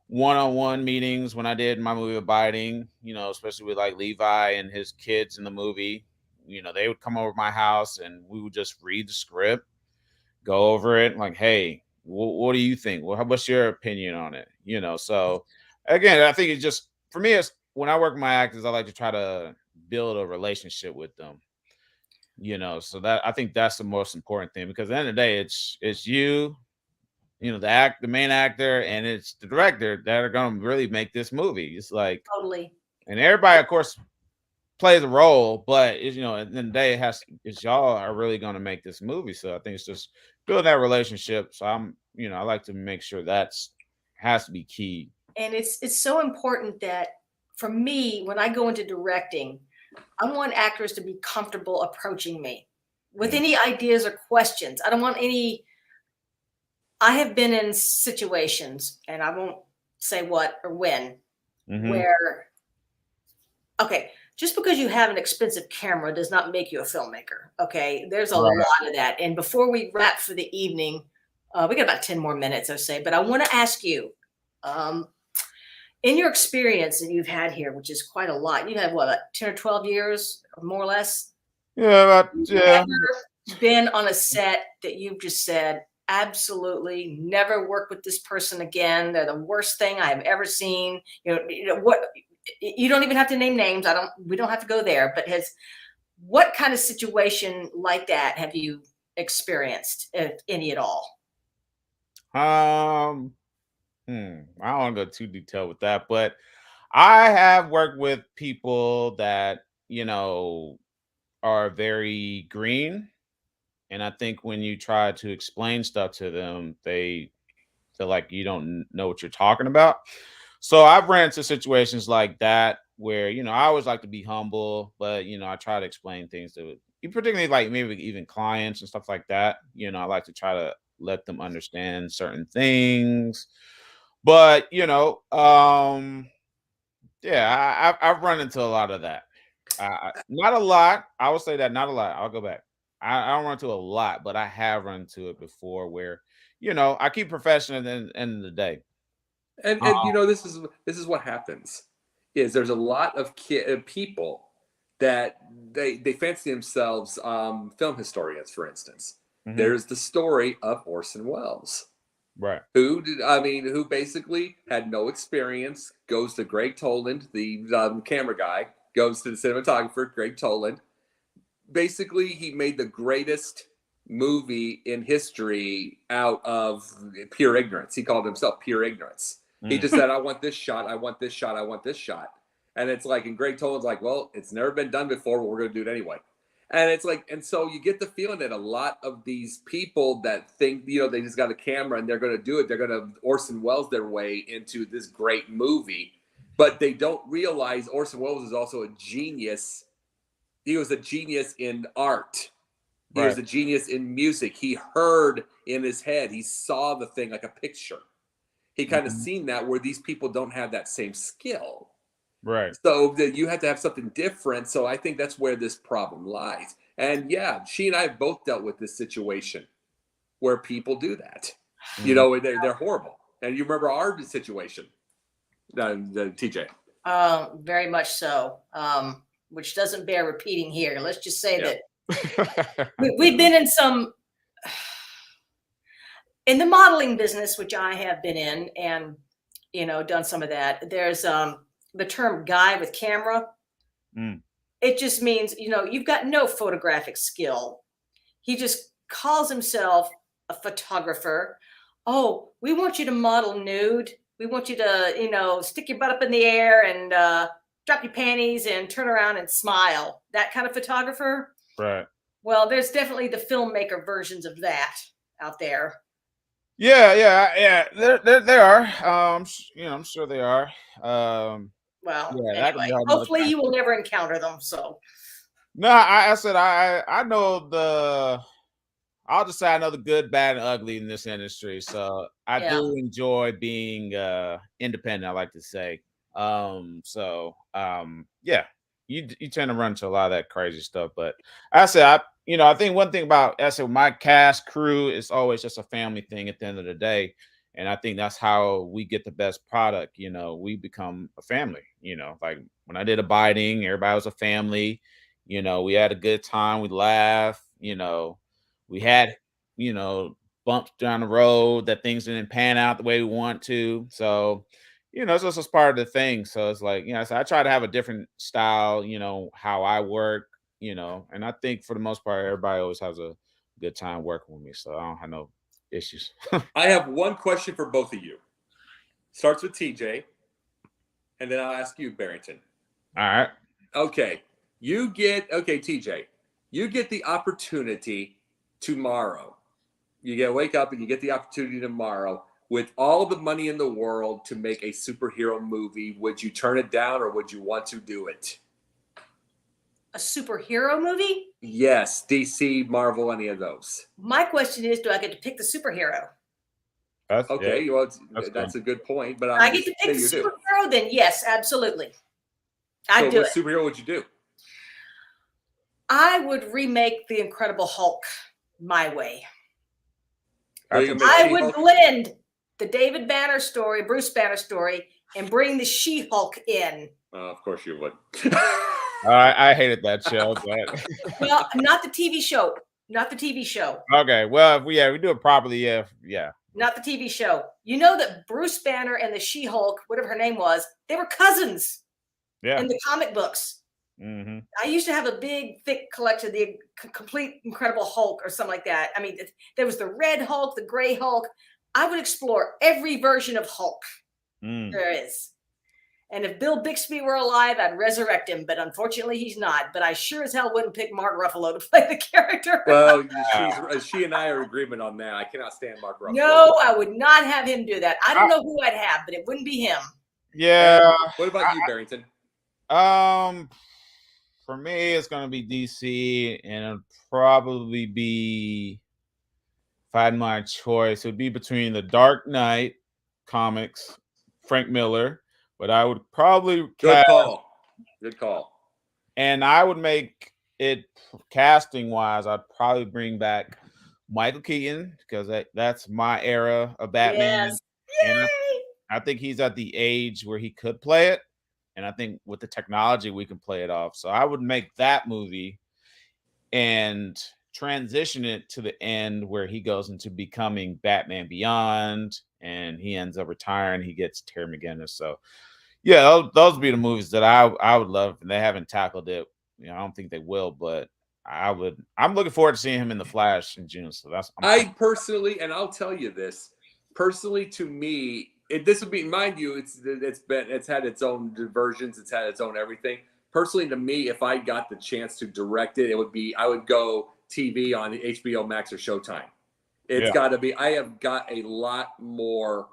one-on-one meetings when I did my movie Abiding, especially with like Levi and his kids in the movie. They would come over to my house and we would just read the script, go over it, like, hey, what do you think? What's your opinion on it? So again, I think it's just, for me, it's when I work with my actors, I like to try to build a relationship with them. So that, I think that's the most important thing, because at the end of the day, it's you, the main actor, and it's the director that are going to really make this movie. It's like, Totally. and everybody, of course, plays a role, but at the end of the day, it's y'all are really going to make this movie. So I think it's just build that relationship. So I like to make sure has to be key. And it's so important that, for me, when I go into directing, I want actors to be comfortable approaching me with any ideas or questions. I don't want any. I have been in situations, and I won't say what or when, where, okay, just because you have an expensive camera does not make you a filmmaker. Okay, there's a lot of that. And before we wrap for the evening, we got about 10 more minutes, I say, but I want to ask you, in your experience that you've had here, which is quite a lot, you have what, 10 or 12 years, more or less? Yeah, Ever been on a set that you've just said, absolutely never work with this person again? They're the worst thing I've ever seen. What? You don't even have to name names. We don't have to go there. But what kind of situation like that have you experienced, if any at all? I don't want to go too detailed with that, but I have worked with people that are very green. And I think when you try to explain stuff to them, they feel like you don't know what you're talking about. So I've ran into situations like that where, I always like to be humble, but, I try to explain things to you, particularly like maybe even clients and stuff like that. I like to try to let them understand certain things. But, yeah, I've run into a lot of that. Not a lot. I would say that not a lot. I'll go back. I don't run into a lot, but I have run into it before where, I keep professional at the end of the day. And this is what happens is there's a lot of people that they fancy themselves film historians, for instance. There's the story of Orson Welles. Right. Who basically had no experience, goes to Greg Toland, the camera guy, goes to the cinematographer, Greg Toland. Basically, he made the greatest movie in history out of pure ignorance. He called himself pure ignorance. He just said, I want this shot, I want this shot, I want this shot. And it's like, and Greg Toland's like, well, it's never been done before, but we're going to do it anyway. And it's like, and so you get the feeling that a lot of these people that think, they just got a camera and they're going to do it. They're going to Orson Welles their way into this great movie, but they don't realize Orson Welles is also a genius. He was a genius in art. He was a genius in music. He heard in his head. He saw the thing like a picture. He kind of seen that where these people don't have that same skill. Right. So that you have to have something different. So I think that's where this problem lies. And yeah, she and I have both dealt with this situation where people do that. They're horrible. And you remember our situation, TJ. Very much so. Which doesn't bear repeating here. Let's just say that we've been in in the modeling business, which I have been in, and done some of that. There's the term guy with camera. It just means, you've got no photographic skill. He just calls himself a photographer. Oh, we want you to model nude. We want you to, stick your butt up in the air and drop your panties and turn around and smile. That kind of photographer. Right. Well, there's definitely the filmmaker versions of that out there. Yeah. There are. I'm sure they are. Well, yeah, anyway, hopefully you will never encounter them. So. No, I said I know I'll just say I know the good, bad, and ugly in this industry. So I do enjoy being independent, I like to say. Yeah, you tend to run into a lot of that crazy stuff. But I think one thing about my cast crew is always just a family thing at the end of the day. And I think that's how we get the best product. You know, we become a family. You know, like when I did Abiding, everybody was a family. You know, we had a good time. We laughed. You know, we had, you know, bumps down the road that things didn't pan out the way we want to. So, you know, it's just part of the thing. So it's like, you know, so I try to have a different style, you know, how I work, you know, and I think for the most part, everybody always has a good time working with me. So I don't have no issues. I have one question for both of you. Starts with TJ, and then I'll ask you, Barrington. All right. Okay. TJ, you get the opportunity tomorrow. Wake up and you get the opportunity tomorrow with all the money in the world to make a superhero movie. Would you turn it down or would you want to do it? A superhero movie? Yes, DC, Marvel, any of those. My question is, do I get to pick the superhero? Okay, yeah, well, that's a good point. But I get to pick the superhero, then yes, absolutely. I'd do what it. superhero would you do? I would remake The Incredible Hulk my way. I would blend the David Banner story, Bruce Banner story, and bring the She-Hulk in. Of course you would. I hated that show, but well, not the TV show. Not the TV show. Okay, well, if we do it properly, yeah. Not the TV show. You know that Bruce Banner and the She-Hulk, whatever her name was, they were cousins. Yeah. In the comic books. Mm-hmm. I used to have a big, thick collection, the complete Incredible Hulk or something like that. I mean, there was the Red Hulk, the Gray Hulk. I would explore every version of Hulk there is. And if Bill Bixby were alive, I'd resurrect him. But unfortunately, he's not. But I sure as hell wouldn't pick Mark Ruffalo to play the character. Well, she and I are in agreement on that. I cannot stand Mark Ruffalo. No, I would not have him do that. I don't know who I'd have, but it wouldn't be him. Yeah. What about you, Barrington? For me, it's gonna be DC, and it'll probably be, if I had my choice, it would be between the Dark Knight comics, Frank Miller, but I would probably Good call. And I would make it casting wise. I'd probably bring back Michael Keaton because that's my era of Batman. Yes. And I think he's at the age where he could play it. And I think with the technology, we can play it off. So I would make that movie and transition it to the end where he goes into becoming Batman Beyond and he ends up retiring. He gets Terry McGinnis. So, yeah, those would be the movies that I would love. And they haven't tackled it. You know, I don't think they will, but I'm looking forward to seeing him in The Flash in June. So I personally, and I'll tell you this, personally to me, this would be, mind you, it's had its own diversions, it's had its own everything. Personally, to me, if I got the chance to direct it, I would go TV on HBO Max or Showtime. It's got to be. I have got a lot more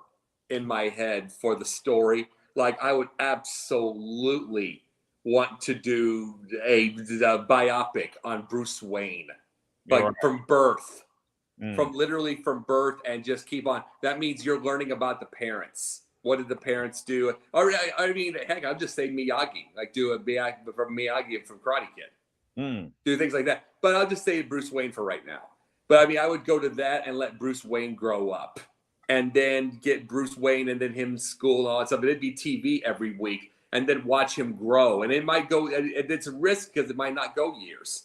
in my head for the story. Like I would absolutely want to do a biopic on Bruce Wayne, like from birth. From birth and just keep on. That means you're learning about the parents. What did the parents do? Or I mean, heck, I'll just say Miyagi, like do a Miyagi from Karate Kid. Do things like that. But I'll just say Bruce Wayne for right now. But I mean, I would go to that and let Bruce Wayne grow up. And then get Bruce Wayne and then him in school and all that stuff. It'd be TV every week. And then watch him grow. And it might go, it's a risk because it might not go years.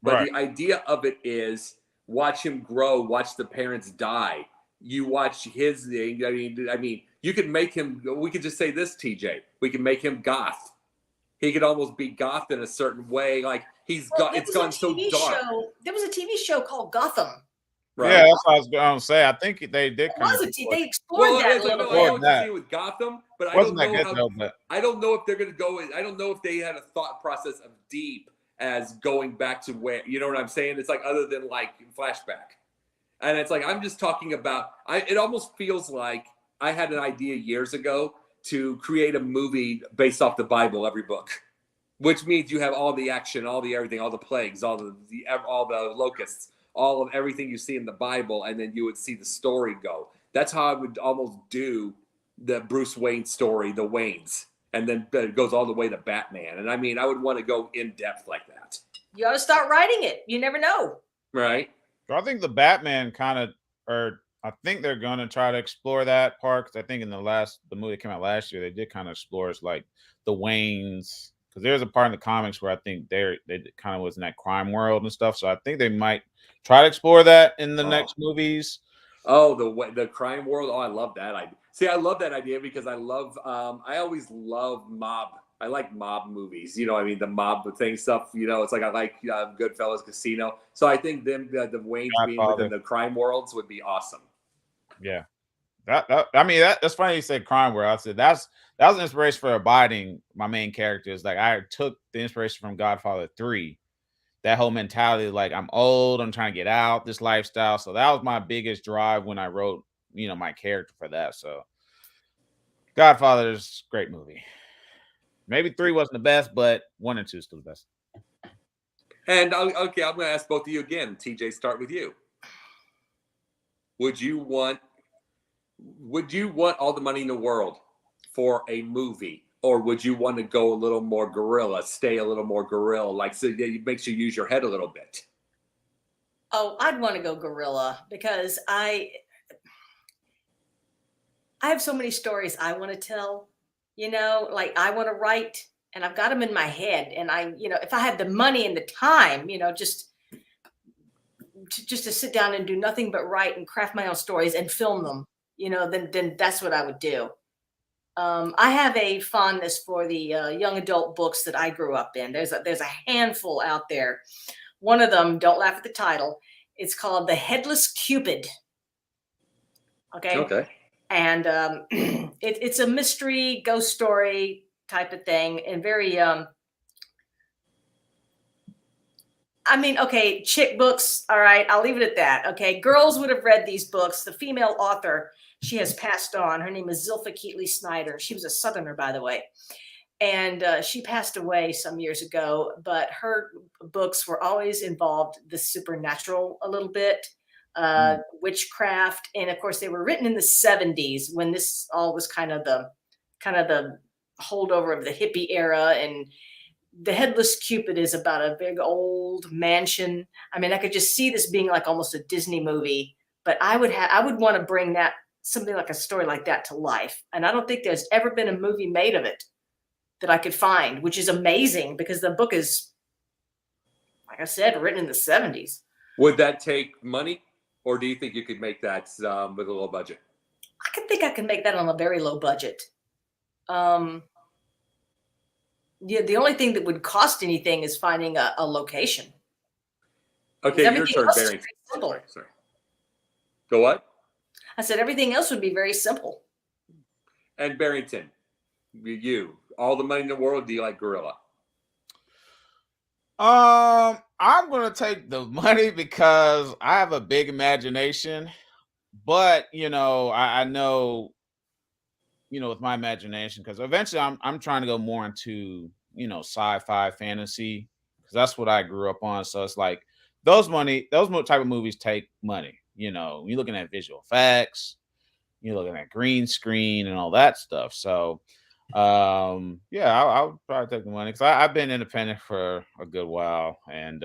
But the idea of it is, watch him grow, watch the parents die. You watch his thing. I mean, you could make him, we could just say this, TJ. We can make him goth. He could almost be goth in a certain way. Like it's gone so dark. There was a TV show called Gotham. Right? Yeah, that's what I was going to say. I think they did. They explored that a little bit. I know what you're saying with Gotham, but I don't know I don't know if they're going to go. I don't know if they had a thought process of deep as going back to where, you know what I'm saying? It's like other than like flashback. And it's like, I'm just talking about, it almost feels like I had an idea years ago to create a movie based off the Bible, every book, which means you have all the action, all the everything, all the plagues, all the locusts, all of everything you see in the Bible. And then you would see the story go. That's how I would almost do the Bruce Wayne story, the Waynes. And then it goes all the way to Batman. And I mean, I would want to go in depth like that. You ought to start writing it. You never know. Right. I think the Batman I think they're gonna try to explore that part. 'Cause I think in the movie that came out last year, they did kind of explore it's like the Waynes. Because there's a part in the comics where I think they kind of was in that crime world and stuff. So I think they might try to explore that in the next movies. Oh, the crime world. Oh, I love that idea. See, I love that idea because I love. I always love mob. I like mob movies. You know, I mean, the mob thing stuff. You know, it's like I like Goodfellas, Casino. So I think them the Waynes being within the crime worlds would be awesome. Yeah, that's funny you said crime world. I said that was an inspiration for Abiding. My main character is like I took the inspiration from Godfather 3. That whole mentality, like I'm old, I'm trying to get out this lifestyle. So that was my biggest drive when I wrote, my character for that. So Godfather's great movie. Maybe 3 wasn't the best, but 1 and 2 is still the best. And okay, I'm going to ask both of you again. TJ, start with you. Would you want all the money in the world for a movie, or would you want to go a little more guerrilla, stay a little more guerrilla, like so it makes you use your head a little bit? Oh, I'd want to go guerrilla because I have so many stories I want to tell. Like I want to write, and I've got them in my head. And if I had the money and the time, just to sit down and do nothing but write and craft my own stories and film them, then that's what I would do. I have a fondness for the young adult books that I grew up in. There's a handful out there. One of them, don't laugh at the title. It's called The Headless Cupid. Okay. And it's a mystery ghost story type of thing, and very chick books. All right, I'll leave it at that. Okay, girls would have read these books. The female author, she has passed on. Her name is Zilpha Keatley Snyder. She was a Southerner, by the way, and she passed away some years ago. But her books were always involved the supernatural a little bit. Witchcraft, and of course they were written in the 70s when this all was kind of the holdover of the hippie era. And The Headless Cupid is about a big old mansion. I mean, I could just see this being like almost a Disney movie, but I would want to bring something like a story like that to life. And I don't think there's ever been a movie made of it that I could find, which is amazing because the book is, like I said, written in the 70s. Would that take money? Or do you think you could make that with a low budget? I can make that on a very low budget. The only thing that would cost anything is finding a location. Okay, your turn, Barrington. Sorry. Go what? I said everything else would be very simple. And Barrington, you, all the money in the world, do you like guerrilla? I'm gonna take the money because I have a big imagination, but I know, with my imagination, because eventually I'm trying to go more into sci-fi fantasy because that's what I grew up on. So it's like those type of movies take money. You're looking at visual effects, you're looking at green screen and all that stuff. So I would probably take the money because I've been independent for a good while, and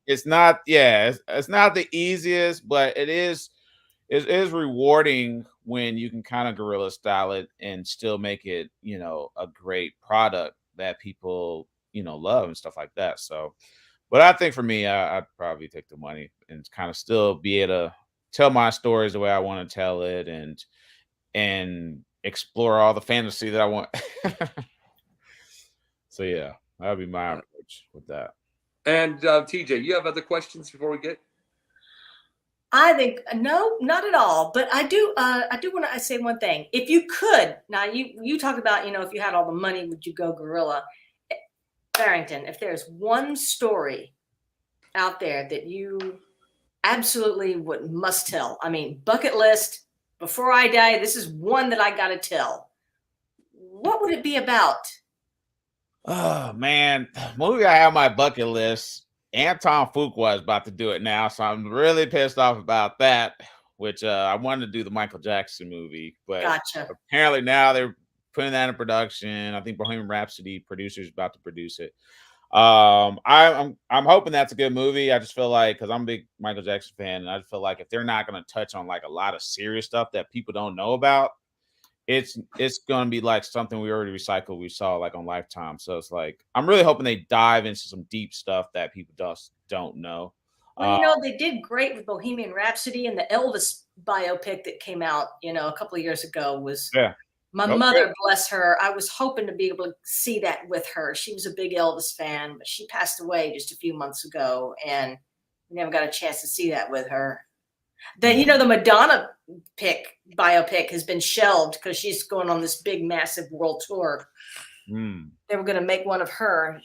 it's not the easiest, but it is rewarding when you can kind of guerrilla style it and still make it a great product that people love and stuff like that. So but I think for me, I'd probably take the money and kind of still be able to tell my stories the way I want to tell it and explore all the fantasy that I want. So yeah, that would be my approach with that. And TJ, you have other questions before we get? I think no, not at all. But I do want to say one thing. If you could, now you talk about if you had all the money, would you go guerrilla? Barrington, if there's one story out there that you absolutely must tell, I mean, bucket list. Before I die, this is one that I got to tell. What would it be about? Oh man, movie I have on my bucket list. Anton Fuqua is about to do it now, so I'm really pissed off about that. Which I wanted to do the Michael Jackson movie, but Gotcha. Apparently now they're putting that in production. I think Bohemian Rhapsody producers about to produce it. I'm hoping that's a good movie. I just feel like, because I'm a big Michael Jackson fan, and I just feel like if they're not going to touch on like a lot of serious stuff that people don't know about, it's going to be like something we already recycled. We saw like on Lifetime. So it's like I'm really hoping they dive into some deep stuff that people just don't know. Well, they did great with Bohemian Rhapsody, and the Elvis biopic that came out, a couple of years ago was. Yeah. My mother, bless her, I was hoping to be able to see that with her. She was a big Elvis fan, but she passed away just a few months ago, and we never got a chance to see that with her. The Madonna biopic has been shelved because she's going on this big, massive world tour. They were going to make one of her,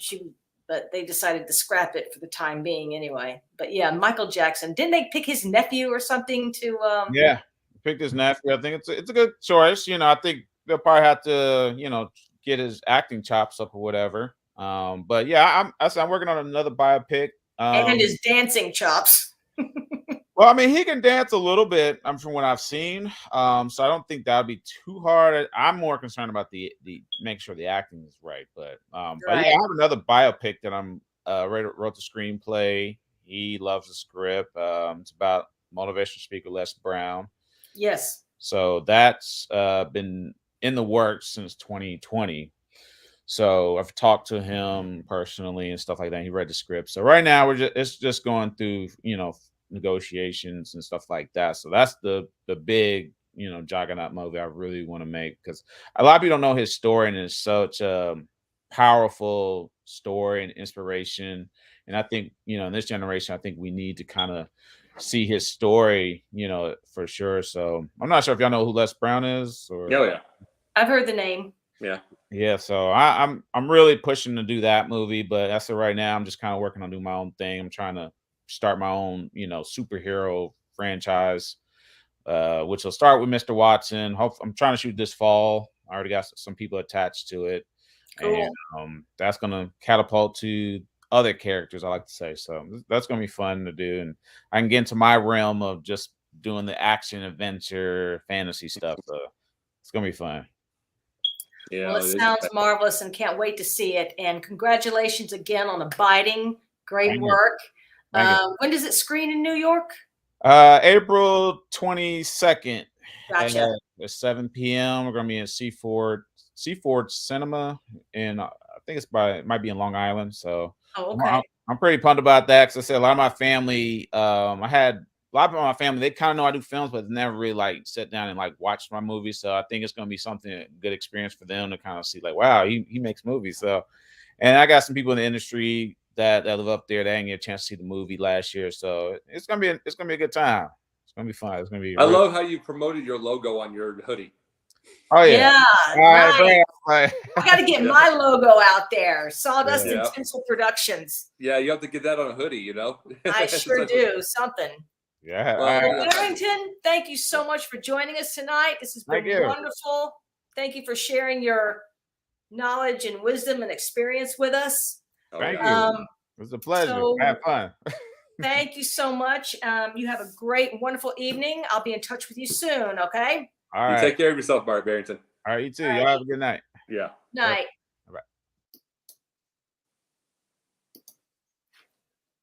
but they decided to scrap it for the time being anyway. But yeah, Michael Jackson. Didn't they pick his nephew or something to? Yeah, picked his nephew. I think it's a good choice. I think they'll probably have to, get his acting chops up or whatever. But yeah, I'm working on another biopic. And his dancing chops. Well, I mean, he can dance a little bit. From what I've seen. So I don't think that would be too hard. I'm more concerned about the make sure the acting is right. But yeah, I have another biopic that I'm wrote the screenplay. He loves the script. It's about motivational speaker Les Brown. Yes. So that's been in the works since 2020. So I've talked to him personally and stuff like that. He read the script. So right now it's just going through, negotiations and stuff like that. So that's the big, juggernaut movie I really want to make, because a lot of people don't know his story, and it's such a powerful story and inspiration. And I think, in this generation, I think we need to kind of see his story, for sure. So I'm not sure if y'all know who Les Brown is. Or yeah, I've heard the name. Yeah. So I'm really pushing to do that movie, but as of right now, I'm just kind of working on doing my own thing. I'm trying to start my own, superhero franchise, which will start with Mr. Watson. I'm trying to shoot this fall. I already got some people attached to it. Cool. And that's gonna catapult to other characters, I like to say. So that's gonna be fun to do, and I can get into my realm of just doing the action, adventure, fantasy stuff. So it's gonna be fun. Yeah, Well, it sounds marvelous, and can't wait to see it. And congratulations again on Abiding. Great work. When does it screen in New York? April 22nd. Gotcha. At 7 p.m. We're gonna be in Seaford Cinema, and I think it might be in Long Island. So I'm pretty pumped about that, because I said a lot of my family, I had a lot of my family, they kind of know I do films, but never really like sit down and like watch my movies. So I think it's gonna be a good experience for them to kind of see like, wow, he makes movies. So, and I got some people in the industry that live up there that didn't get a chance to see the movie last year. So it's gonna be a good time. It's gonna be fun. It's gonna be. I love how you promoted your logo on your hoodie. Oh yeah. Nice. I got to get my logo out there. Sawdust and Tinsel Productions. Yeah, you have to get that on a hoodie. I sure do. Something. Yeah. Well, Barrington, thank you so much for joining us tonight. This has been wonderful. Thank you for sharing your knowledge and wisdom and experience with us. Thank you. It was a pleasure. Have fun. Thank you so much. You have a great, wonderful evening. I'll be in touch with you soon. Okay. All right. You take care of yourself, Barrington. All right. You too. Y'all have a good night. Yeah. Night.